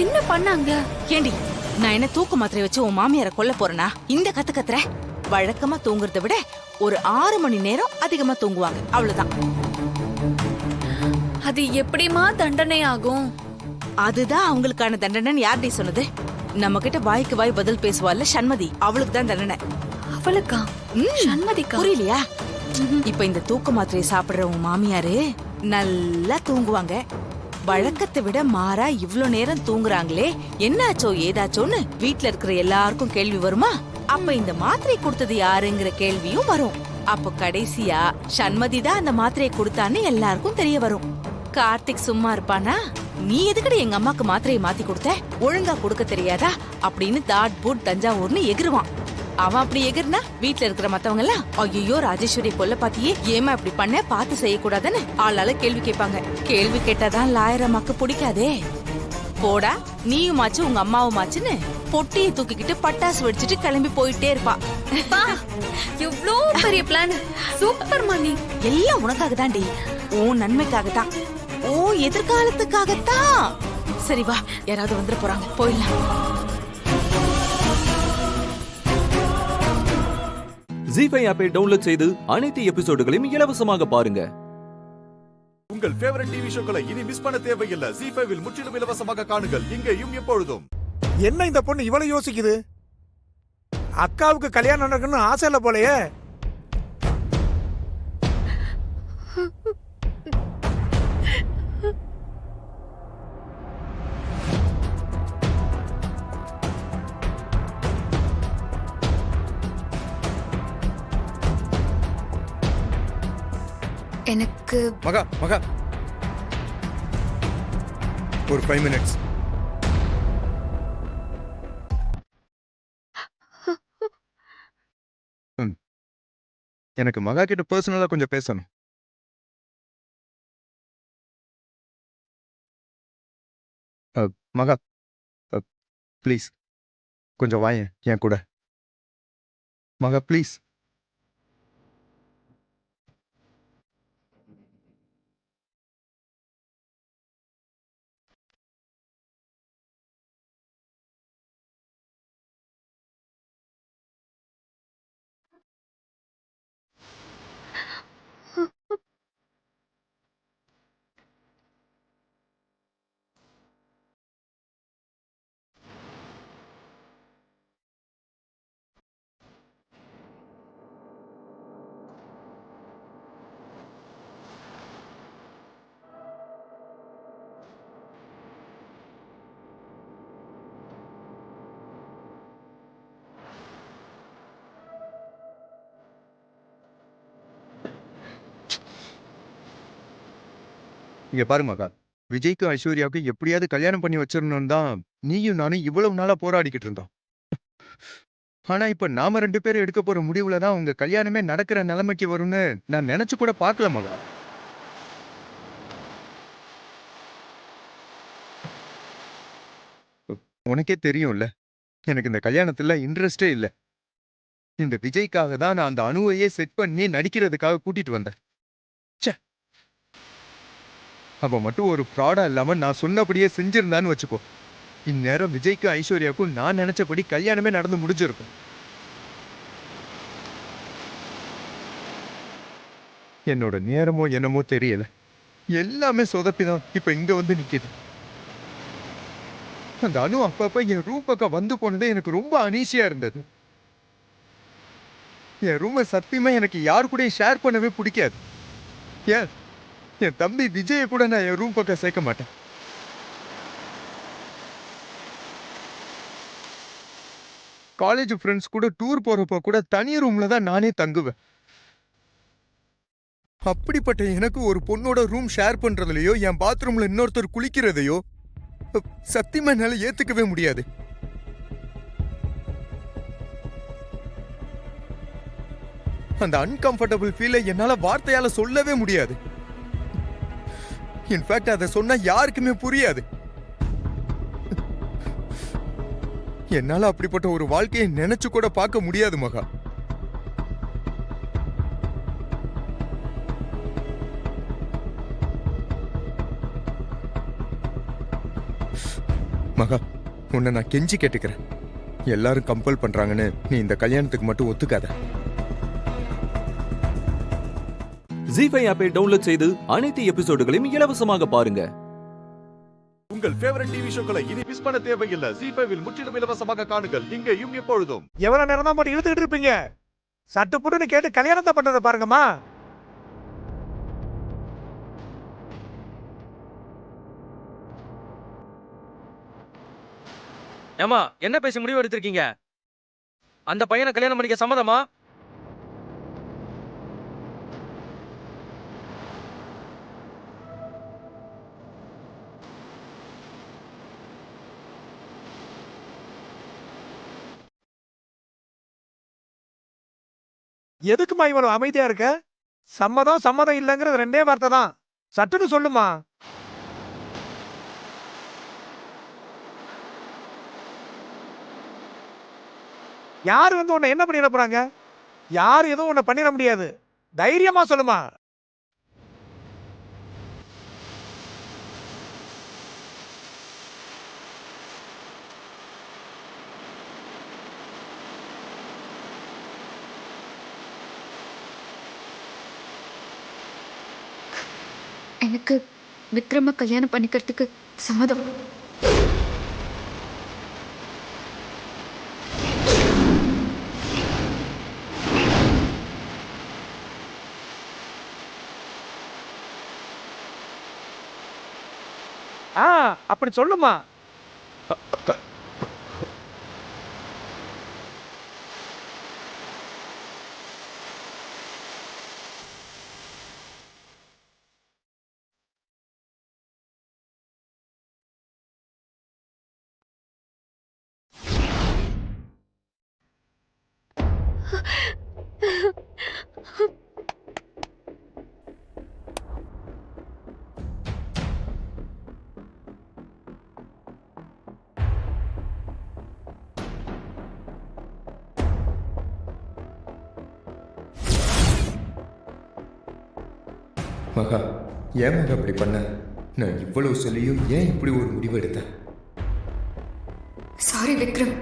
என்ன பண்ணாங்க? ஏண்டி, நான் என்ன தூக்க மாத்திரை வச்சு உன் மாமியார கொல்ல போறேனா? இந்த கத்துற வழக்கமா தூங்குறத விட ஒரு 6 மணி நேரம் அதிகமா தூங்குவாங்க, அவ்வளவுதான். அது எப்படிமா தண்டனை ஆகும்? அதுதான் அவங்களுக்கான தண்டனைன்னு யார்டி சொன்னது? நம்ம கிட்ட வாய்க்கு வாய் பதில் பேசுவாள்ல சண்மதி, அவளுக்கு தான் தண்டனை. அவளுக்கா? சண்மதிக்கா? புரியலையா? இப்ப இந்த தூக்க மாத்திரையை சாப்பிடுற உன் மாமியாரு நல்லா தூங்குவாங்க. வழக்கத்தை விட மாறா இவ்ளோ நேரம் தூங்குறாங்களே, என்னாச்சோ ஏதாச்சோன்னு வீட்ல இருக்கிற எல்லாருக்கும் கேள்வி வருமா? அப்ப இந்த மாத்திரை கொடுத்தது யாருங்கிற கேள்வியும் வரும். அப்ப கடைசியா சண்மதி தான் அந்த மாத்திரையை கொடுத்தான்னு எல்லாருக்கும் தெரிய வரும். கார்த்திக் சும்மா இருப்பானா? நீ எதுக்கடி எங்க அம்மாக்கு மாத்திரையை மாத்தி கொடுத்த, ஒழுங்கா கொடுக்க தெரியாதா அப்படின்னு தாட் பூட் தஞ்சாவூர்னு எகிருவான். அவன் அப்படி எகிர்னா வீட்டுல இருக்கிற மத்தவங்க எல்லாம் ஐயோ ராஜேஸ்வரி கொல்ல பாத்தியே, ஏமா இப்படி பண்ண, பார்த்து செய்யக்கூடாதுன்னு ஆளால கேள்வி கேட்பாங்க. கேள்வி கேட்டாதான் லாயர் அம்மாக்கு பிடிக்காதே. போடா நீயுமாச்சு உங்க அம்மாவுமாச்சுன்னு பொட்டியை தூக்கிக்கிட்டு பட்டாசு வெடிச்சிட்டு கிளம்பி போயிட்டே இருப்பா. இவ்ளோ பெரிய பிளான், சூப்பர் மணி. எல்லாம் உனக்காக தான்டி, உன் நன்மைக்காகத்தான், உன் எதிர்காலத்துக்காகத்தான். சரி வா, யாராவது வந்துட போறாங்க, போயிடலாம். ஜீஃபை ஆப்பை டவுன்லோட் செய்து அனைத்து எபிசோடுகளையும் இலவசமாக பாருங்க. உங்கள் ஃபேவரட் டிவி ஷோக்களை இனி மிஸ் பண்ண தேவையில்லை. ஜீஃபைவில் முற்றிலும் இலவசமாக காணுங்கள் இங்கேயும் எப்பொழுதும். என்ன இந்த பொண்ணு இவ்வளவு யோசிக்குது? அக்காவுக்கு கல்யாணம் நடக்கணும்னு ஆசை இல்ல போலயே. எனக்கு மகா ஒரு 5 minutes. எனக்கு மகா கிட்ட பர்சனலா கொஞ்சம் பேசணும். மகா ப்ளீஸ் கொஞ்சம் வாயேன் என் கூட. மகா ப்ளீஸ். இங்க பாரு மகா, விஜய்க்கும் ஐஸ்வர்யாவுக்கும் எப்படியாவது கல்யாணம் பண்ணி வச்சிடணும் தான் நீயும் நானும் இவ்வளவு நாளா போராடிக்கிட்டு இருந்தோம். ஆனா இப்ப நாம 2 பேரும் எடுக்க போற முடிவுல தான் உங்க கல்யாணமே நடக்கிற நிலைமைக்கு வரும்னு நான் நினைச்சு கூட பார்க்கல மகா. உனக்கே தெரியும்ல, எனக்கு இந்த கல்யாணத்துல இன்ட்ரெஸ்டே இல்ல. இந்த விஜய்க்காக தான் நான் அந்த அணுவையே செட் பண்ணி நடிக்கிறதுக்காக கூட்டிட்டு வந்தேன். அவ மட்டும் ஒரு ஃப்ராடா இல்லாம நான் சொன்னபடியே செஞ்சிருந்தான்னு வச்சுக்கோ, இந்நேரம் விஜய்க்கும் ஐஸ்வர்யாவுக்கும் நான் நினைச்சபடி கல்யாணமே நடந்து முடிஞ்சிருக்கும். என்னோட நேரமோ என்னமோ தெரியல, எல்லாமே சொதப்பிதான் இப்ப இங்க வந்து நிக்குது. அந்த அணு அப்பப்ப என் ரூம் பக்கம் வந்து போனதே எனக்கு ரொம்ப அனீசியா இருந்தது. என் ரூமை சத்தியமா எனக்கு யாரு கூட ஷேர் பண்ணவே பிடிக்காது. ஏன் என் தம்பி விஜய கூட நான் என் ரூம் பக்கம் சேர்க்க மாட்டேன். காலேஜ் ஃப்ரெண்ட்ஸ் கூட டூர் போறப்ப கூட தனி ரூம்ல தான் நானே தங்குவேன். அப்படிப்பட்ட எனக்கு ஒரு பொண்ணோட ரூம் ஷேர் பண்றதுலயோ என் பாத்ரூம்ல இன்னொருத்தர் குளிக்கிறதையோ சத்தியமா என்னால ஏத்துக்கவே முடியாது. அந்த அன்கம்ஃபர்டபிள் ஃபீலை என்னால வார்த்தையால சொல்லவே முடியாது. இன்ஃபேக்ட் அதை சொன்னா யாருக்குமே புரியாது. என்னால அப்படிப்பட்ட ஒரு வாழ்க்கையை நினைச்சு கூட பார்க்க முடியாது மகா. மகா, உன்னை நான் கெஞ்சி கேட்டுக்கிறேன். எல்லாரும் கம்பல் பண்றாங்கன்னு நீ இந்த கல்யாணத்துக்கு மட்டும் ஒத்துக்காத. ஜீ5 ஆப்பை டவுன்லோட் செய்து அனைத்து எபிசோடுகளையும் இலவசமாக பாருங்க. உங்கள் ஃபேவரட் டிவி ஷோக்களை இனி மிஸ் பண்ண தேவையில்லை. ஜீ5 முற்றிலும் இலவசமாக காணுங்கள் இங்கேயும் எப்பொழுதும். எவ்வளவு நேரம் தான் போட்டு இழுத்துக்கிட்டு இருப்பீங்க? சட்டு புட்டுன்னு கேட்டு கல்யாணத்தை பண்றதை பாருங்கம்மா. ஏமா என்ன பேசி முடிவு எடுத்திருக்கீங்க? அந்த பையனை கல்யாணம் பண்ணிக்க சம்மதமா? எதுக்குமா இவ்வளவு அமைதியா இருக்க? சம்மதம் சம்மதம் இல்லைங்கிறது 2 வார்த்தை தான். சட்டுன்னு சொல்லுமா. யாரு வந்து உன்னை என்ன பண்ணிட போறாங்க? யாரு எதுவும் உன்னை பண்ணிட முடியாது. தைரியமா சொல்லுமா. எனக்கு விக்ரம கல்யாணம் பண்ணிக்கிறதுக்கு சம்மதம். அப்படி சொல்லுமா. மகா, ஏன் மகா அப்படி பண்ண? நான் இவ்வளவு சொல்லியும் ஏன் இப்படி ஒரு முடிவு எடுத்தேன்? சாரி விக்ரம்,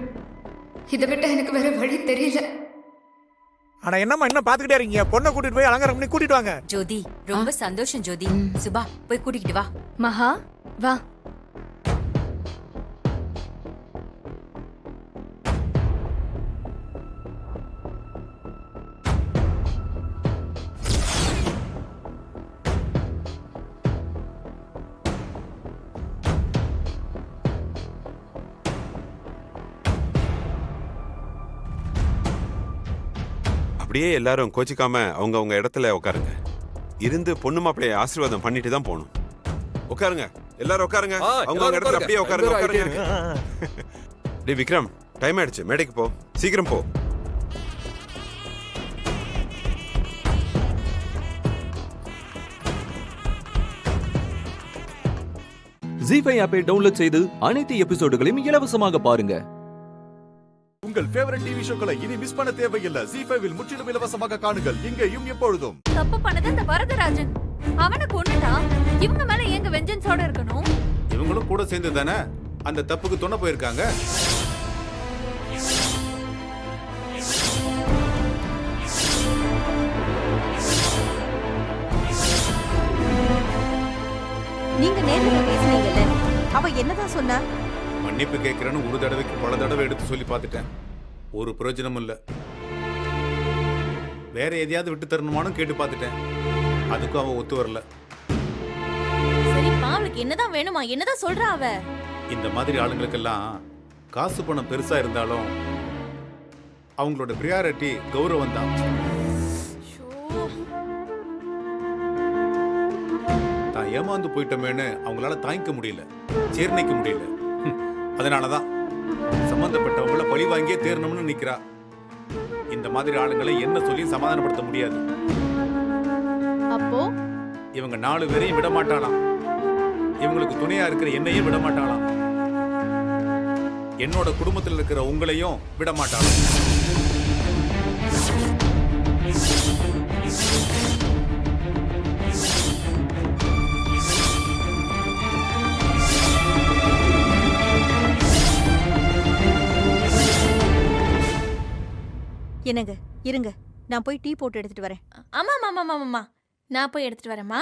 இதை விட்ட எனக்கு வேற வழி தெரியல. ஆனா என்னம்மா என்ன பாத்துக்கிட்டே இருக்கீங்க? பொண்ணை கூட்டிட்டு போய் அலங்காரம் பண்ணி கூட்டிட்டு வாங்க. ஜோதி, ரொம்ப சந்தோஷம் ஜோதி. சுபா, போய் கூட்டிக்கிட்டு வா. மகா வா. அப்படியே எல்லாரும் கோச்சிக்காம அவங்க இடத்துல உட்காருங்க. இருந்து பொண்ணு மாப்பிள்ளைய ஆசீர்வாதம் பண்ணிட்டு தான் போகணும். உட்காருங்க, எல்லாரும் உட்காருங்க. அவங்க இடத்துல அப்படியே உட்காருங்க. டேய் விக்ரம், டைம் ஆயிடுச்சு, மேடைக்கு போ, சீக்கிரம் போ. ஜீ5 ஆப்பை டவுன்லோட் செய்து அனைத்து எபிசோடுகளையும் இலவசமாக பாருங்க. உங்கள் ஃபேவரட் டிவி ஷோக்களை இனி மிஸ் பண்ண தேவையில்லை. ஜீ5 இல் முற்றிலும் இலவசமாக காணுங்கள், இங்கேயும் எப்பொழுதும். தப்பு பண்ணது அந்த வரதராஜன், அவனை கொன்னுட்டான். இவங்க மேல எங்க வெஞ்சன்ஸோட இருக்கணும்? இவங்களும் கூட சேர்ந்து தானே அந்த தப்புக்கு துணை போயிருக்காங்க. நீங்க நேர்ல பேசுனீங்கல்ல, அவ என்னதான் சொன்னா? மன்னிப்பு கேட்கிறேன்னு ஒரு தடவைக்கு பல தடவை எடுத்து சொல்லி பார்த்துட்டேன், ஒரு பிரயோஜனமும் இல்லை. வேற எதையாவது விட்டு தரணுமானு கேட்டு பார்த்துட்டேன், அதுக்கும் அவ ஒத்து வரல. சரிப்பா, அவளுக்கு என்னதான் வேணுமா? என்னதான் சொல்றா அவ? இந்த மாதிரி ஆளுங்களுக்கெல்லாம் காசு பணம் பெருசா இருந்தாலும் அவங்களோட பிரியாரிட்டி கௌரவம் தான். தான் ஏமாந்து போயிட்டோமேனு அவங்களால தாங்கிக்க முடியல, ஜீர்ணிக்க முடியல. அதனாலதான் சம்பந்தப்பட்டவங்கள பழி வாங்கியே தேரணும்னு நிக்கிறா. இந்த மாதிரி ஆளுங்களை என்ன சொல்லி சமாதானப்படுத்த முடியாது. அப்போ இவங்க 4 பேரையும் விட மாட்டாளாம், இவங்களுக்கு துணையா இருக்கிற என்னையும் விட மாட்டாளாம், என்னோட குடும்பத்தில் இருக்கிற உங்களையும் விட மாட்டாளாம். என்னங்க இருங்க, நான் போய் டீ போட்டு எடுத்துட்டு வரேன். ஆமா மாமா மாமா, நான் போய் எடுத்துட்டு வரேம்மா.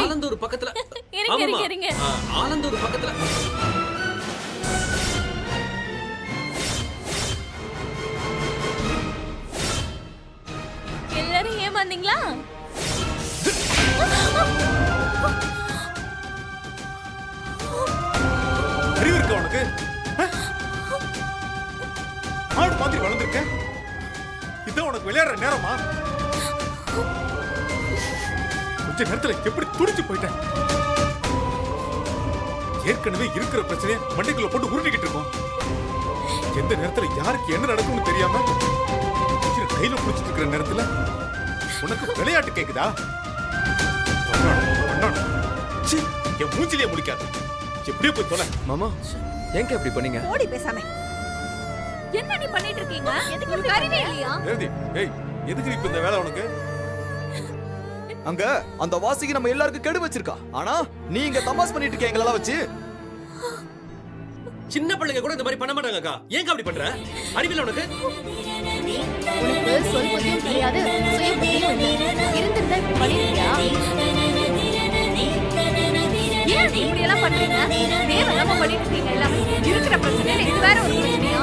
ஆலந்தூர் பக்கத்துல ஆலந்தூர் பக்கத்துல எல்லாரும் ஏமாந்தீங்களா? அறிவு இருக்கா உனக்கு? ஆடு மாதிரி வளர்ந்துருக்க, இதான் உனக்கு விளையாடுற நேரமா? கொஞ்ச நேரத்துல எப்படி துடிச்சு போயிட்டேன். ஏற்கனவே இருக்கிற பிரச்சனையை மண்டைக்குள்ள போட்டு உருட்டிக்கிட்டு இருக்கோம். எந்த நேரத்துல யாருக்கு என்ன நடக்கும்னு தெரியாம கையில புடிச்சிட்டு இருக்கிற நேரத்துல உனக்கு விளையாட்டு கேக்குதா? என் மூஞ்சிலே முடிக்காது, எப்படியோ போய் தொலை. மாமா, ஏங்க இப்படி பண்ணீங்க? ஓடி பேசாம என்ன நீ பண்ணிட்டு இருக்கீங்க? எதுக்கு இப்படி கறிவே இல்லையா? ஏய், எதுக்கு இப்ப இந்த வேலை உனக்கு? அங்க அந்த வாசிக்கு நம்ம எல்லாருக்கும் கெடு வச்சிருக்கா, ஆனா நீ இங்க தமாஸ் பண்ணிட்டு இருக்க எங்களெல்லாம் வச்சு. சின்ன பிள்ளைங்க கூட இந்த மாதிரி பண்ண மாட்டாங்கக்கா. ஏங்க அப்படி பண்ற? அறிவில்லை உனக்கு? உனக்கு சொல் புத்தியும் தெரியாது, சுய புத்தியும் இல்லை. இருந்திருந்தா இப்படி பண்ணிருக்கியா? ஏன் இப்படி எல்லாம் பண்றீங்க? தேவையில்லாம பண்ணிட்டு இருக்கீங்க எல்லாமே. இருக்கிற பிரச்சனை இது வேற ஒரு பிரச்சனையா?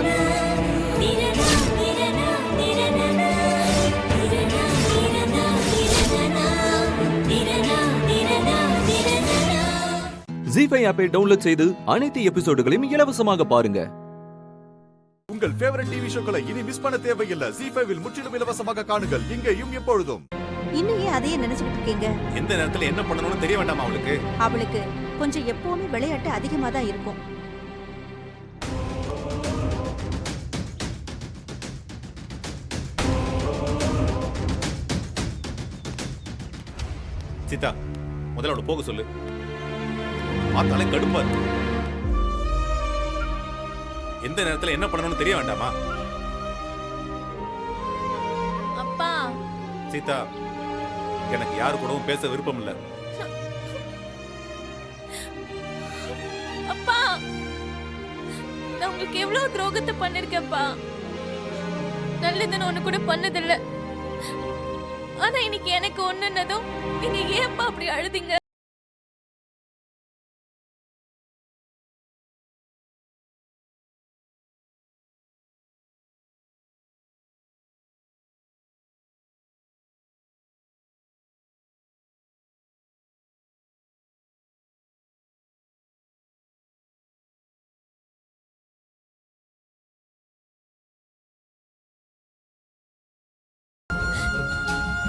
ஜீ5 ஆப்பை டவுன்லோட் செய்து அனைத்து எபிசோடுகளையும் இலவசமாக பாருங்க. உங்கள் ஃபேவரட் டிவி ஷோக்களை இனி மிஸ் பண்ண தேவையில்லை. ஜீ5 முற்றிலும் இலவசமாக காணுங்கள் இங்கேயும் எப்பொழுதும். இன்னும் ஏன் அதையே நினைச்சுக்கிட்டு இருக்கீங்க? எந்த நேரத்துல என்ன பண்ணணும்னு தெரிய வேண்டாமா அவளுக்கு? அவளுக்கு கொஞ்சம் எப்பவுமே விளையாட்டு அதிகமா தான் இருக்கும். சீதா, முதல்ல அவளை போக சொல்லு. பார்த்தாலே கடுப்பா இருக்கு. எந்த நேரத்துல என்ன பண்ணணும்னு தெரிய வேண்டாமா? அப்பா சீதா, எனக்கு யாரு கூடவும் பேச விருப்பம் இல்ல. அப்பா, நான் உங்களுக்கு எவ்வளவு துரோகத்தை பண்ணிருக்கேன்ப்பா. நல்லதுன்னு ஒண்ணு கூட பண்ணதில்ல. ஆனா இன்னைக்கு எனக்கு ஒண்ணுன்னதும் நீங்க ஏன்ப்பா அப்படி அழுதிங்க?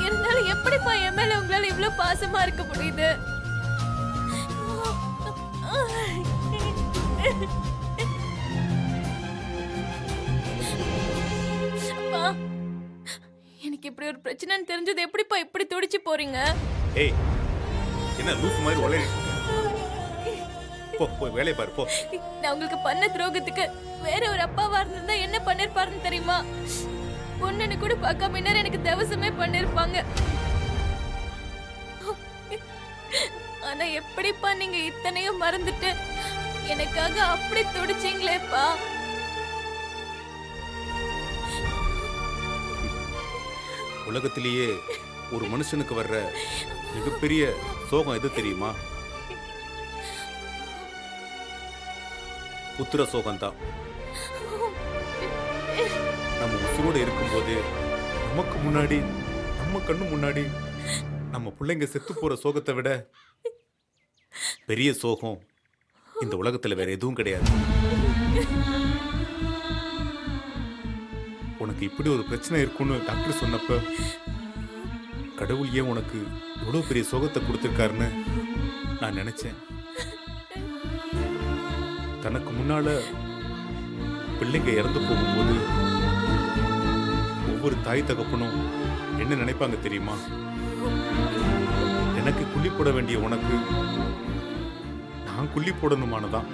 இருந்தாலும் எப்படிப்பா என் மேல உங்களால இவ்வளவு பாசமா இருக்க முடியுது? அப்பா, எனக்கு இப்படி ஒரு பிரச்சனைன்னு தெரிஞ்சது எப்படிப்பா இப்படி துடிச்சு போறீங்க? ஏய், என்ன லூஸ் மாதிரி உளறிட்டு இருக்க? போ, போய் வேலையை பாரு போ. நான் உங்களுக்கு பண்ண துரோகத்துக்கு வேற ஒரு அப்பாவா இருந்திருந்தா என்ன பண்ணிருப்பாருன்னு தெரியுமா? பொண்ணுன்னு கூட பார்க்காம இன்னும் எனக்கு தவசமே பண்ணிருப்பாங்க. ஆனா எப்படிப்பா நீங்க இத்தனையும் மறந்துட்டு எனக்காக அப்படி துடிச்சீங்களேப்பா. உலகத்திலேயே ஒரு மனுஷனுக்கு வர்ற மிகப்பெரிய சோகம் எது தெரியுமா? புத்திர சோகம்தான். நம்ம உசுரோட இருக்கும்போது நமக்கு முன்னாடி, நம்ம கண்ணு முன்னாடி நம்ம பிள்ளைங்க செத்து போற சோகத்தை விட பெரிய சோகம் இந்த உலகத்துல வேற எதுவும் கிடையாது. உனக்கு இப்படி ஒரு பிரச்சனை இருக்குன்னு டாக்டர் சொன்னப்ப கடவுள் ஏன் உனக்கு இவ்வளவு பெரிய சோகத்தை கொடுத்திருக்காருன்னு நான் நினைச்சேன். தனக்கு முன்னால பிள்ளைங்க இறந்து போகும்போது ஒவ்வொரு தாய் தகப்பனும் என்ன நினைப்பாங்க தெரியுமா? எனக்கு குள்ளி போட வேண்டிய உனக்கு நான் குள்ளி போடணுமானதான்.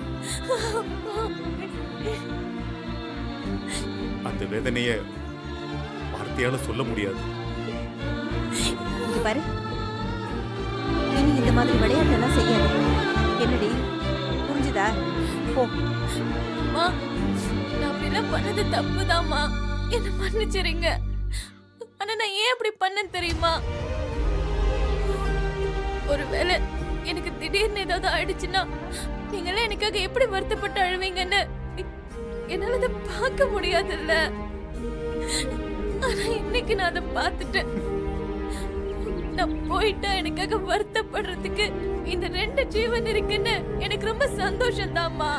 அந்த வேதனைய வார்த்தையால சொல்ல முடியாது. இங்க பாரு, இனி இந்த மாதிரி விளையாட்டெல்லாம் செய்யாத. என்னடி, புரிஞ்சுதா? போ. அம்மா, நான் அப்படிலாம் பண்ணது தப்புதாம்மா. என்ன மன்னிச்சிருங்க. ஆனா நான் ஏன் அப்படி பண்ணேன் தெரியுமா? ஒருவேளை எனக்கு திடீர்னு ஏதாவது ஆயிடுச்சுன்னா நீங்களே எனக்காக எப்படி வருத்தப்பட்டு அழுவீங்கன்னு என்னால அதை பார்க்க முடியாதுல்ல. ஆனா இன்னைக்கு நான் அதை பார்த்துட்டேன். நான் போயிட்டா எனக்காக வருத்தப்படுறதுக்கு இந்த 2 ஜீவன் இருக்குன்னு எனக்கு ரொம்ப சந்தோஷம் தான்மா.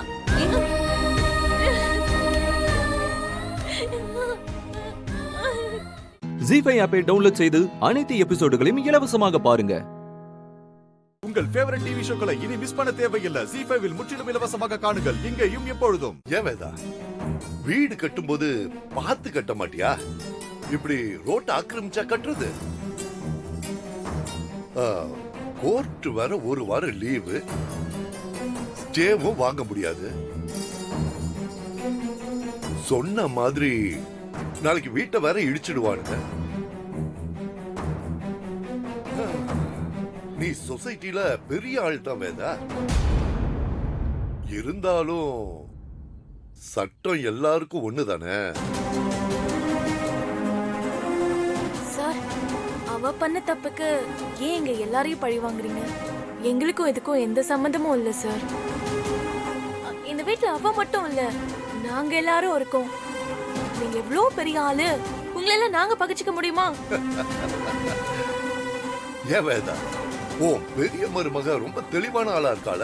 ஜீ5 ஆப்பை டவுன்லோட் செய்து அனைத்து எபிசோடுகளையும் இலவசமாக பாருங்க. உங்கள் ஃபேவரட் டிவி ஷோக்களை இனி மிஸ் பண்ண தேவையில்லை. ஜீ5 முற்றிலும் இலவசமாக காணுங்கள் இங்கேயும் எப்பொழுதும். ஏன் வேதா, வீடு கட்டும்போது பார்த்து கட்ட மாட்டியா? இப்படி ரோட்டை ஆக்கிரமிச்சா கட்டுறது? கோர்ட் வர ஒரு வாரம் லீவு, ஸ்டேவும் வாங்க முடியாது. சொன்ன மாதிரி நாளைக்கு வீட்டை வேற இடிச்சிடுவானுங்க. நீ சொசைட்டில பெரிய ஆள் தான் வேதா. இருந்தாலும் சட்டம் எல்லாருக்கும் ஒண்ணுதானே? சார், அவ பண்ண தப்புக்கு ஏன் எங்க எல்லாரையும் பழி வாங்குறீங்க? எங்களுக்கும் இதுக்கும் எந்த சம்பந்தமும் இல்ல சார். இந்த வீட்டுல அவ மட்டும் இல்ல, நாங்க எல்லாரும் இருக்கோம். நீங்க எவ்வளவு பெரிய ஆளு, உங்களெல்லாம் நாங்க பகிச்சுக்க முடியுமா? ஏன் வேதா, ஓ பெரிய மருமக ரொம்ப தெளிவான ஆளா இருக்காள.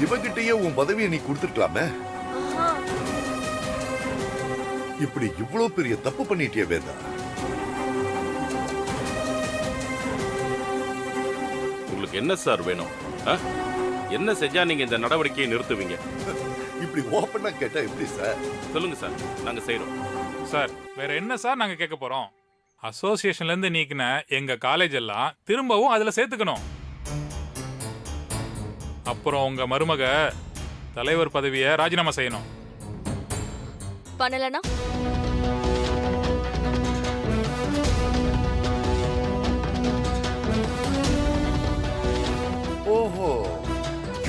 இவகிட்டயே உன் பதவியை நீ கொடுத்துருக்கலாமே. இப்படி இவ்வளவு பெரிய தப்பு பண்ணிட்டிய வேதா. உங்களுக்கு என்ன சார் வேணும்? என்ன செஞ்சா நீங்க இந்த நடவடிக்கையை நிறுத்துவீங்க? இப்படி ஓப்பனா கேட்டா எப்படி சார்? சொல்லுங்க சார், நாங்க செய்யறோம். சார் வேற என்ன சார் நாங்க கேட்க போறோம்? அசோசியேஷன்ல இருந்து நீக்கின எங்க காலேஜ் எல்லாம் திரும்பவும் அதுல சேர்த்துக்கணும். அப்புறம் உங்க மருமக தலைவர் பதவியை ராஜினாமா செய்யணும். பண்ணலனா ஓஹோ,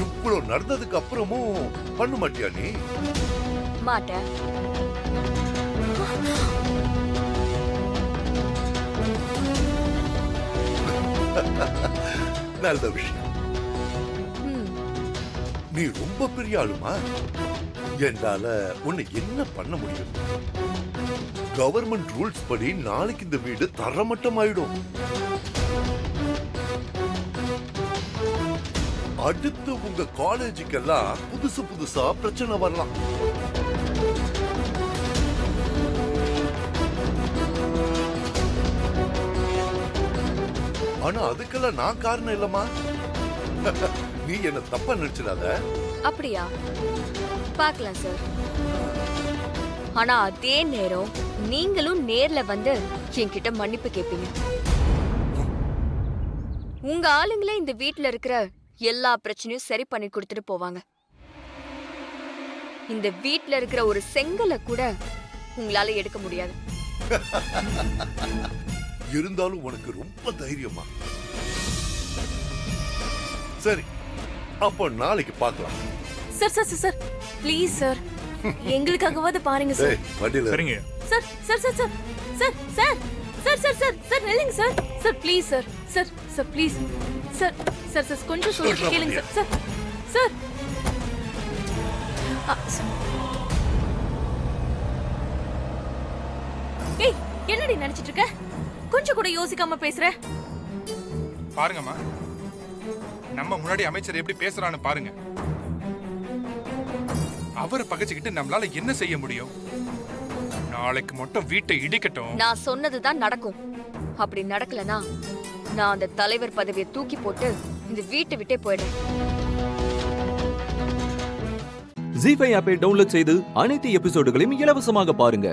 இவ்வளவு நடந்ததுக்கு அப்புறமும் பண்ண மாட்டியா நீ? மாட்டேன். நல்ல விஷயம். நீ ரொம்ப பெரிய ஆளுமா? என்னால உன்னை என்ன பண்ண முடியும்? கவர்மெண்ட் ரூல்ஸ் படி நாளைக்கு இந்த வீடு தரமட்டம் ஆயிடும். அடுத்து உங்க காலேஜுக்கெல்லாம் புதுசு புதுசா பிரச்சனை வரலாம். ஆனா அதுக்கெல்லாம் நான் காரணம் இல்லம்மா. நீ என்ன தப்பா நினைச்சிடாத. அப்படியா? பார்க்கலாம் சார். ஆனா அதே நேரம் நீங்களும் நேர்ல வந்து என்கிட்ட மன்னிப்பு கேட்பீங்க. உங்க ஆளுங்களே இந்த வீட்ல இருக்கிற எல்லா பிரச்சனையும் சரி பண்ணி கொடுத்துட்டு போவாங்க. இந்த வீட்ல இருக்கிற ஒரு செங்கலை கூட உங்களால எடுக்க முடியாது. இருந்தாலும் உனக்கு ரொம்ப தைரியமா. சரி, அப்போ நாளைக்கு பார்க்கலாம். Sir sir sir please sir, எங்களுக்காகவாது பாருங்க சார். சரிங்க sir sir sir sir sir sir sir sir sir sir நில்லுங்க sir. Sir please sir. Sir sir please sir. Sir sir கொஞ்சம் சொல்லிட்டு கேளுங்க சார். Sir sir. ஏய், என்னடி நினைச்சிட்டு இருக்க? கொஞ்சம் கூட யோசிக்காம பேசுற. பாருங்கம்மா, நம்ம முன்னாடி அமைச்சர் எப்படி பேசுறான்னு பாருங்க. அவரை பகைச்சுக்கிட்டு நம்மளால என்ன செய்ய முடியும்? நாளைக்கு மட்டும் வீட்டை இடிக்கட்டும். நான் சொன்னதுதான் நடக்கும். அப்படி நடக்கலனா நான் அந்த தலைவர் பதவியை தூக்கி போட்டு இந்த வீட்டை விட்டே போயிடுறேன். ஜீ5 ஆப்பை டவுன்லோட் செய்து அனைத்து எபிசோடுகளையும் இலவசமாக பாருங்க.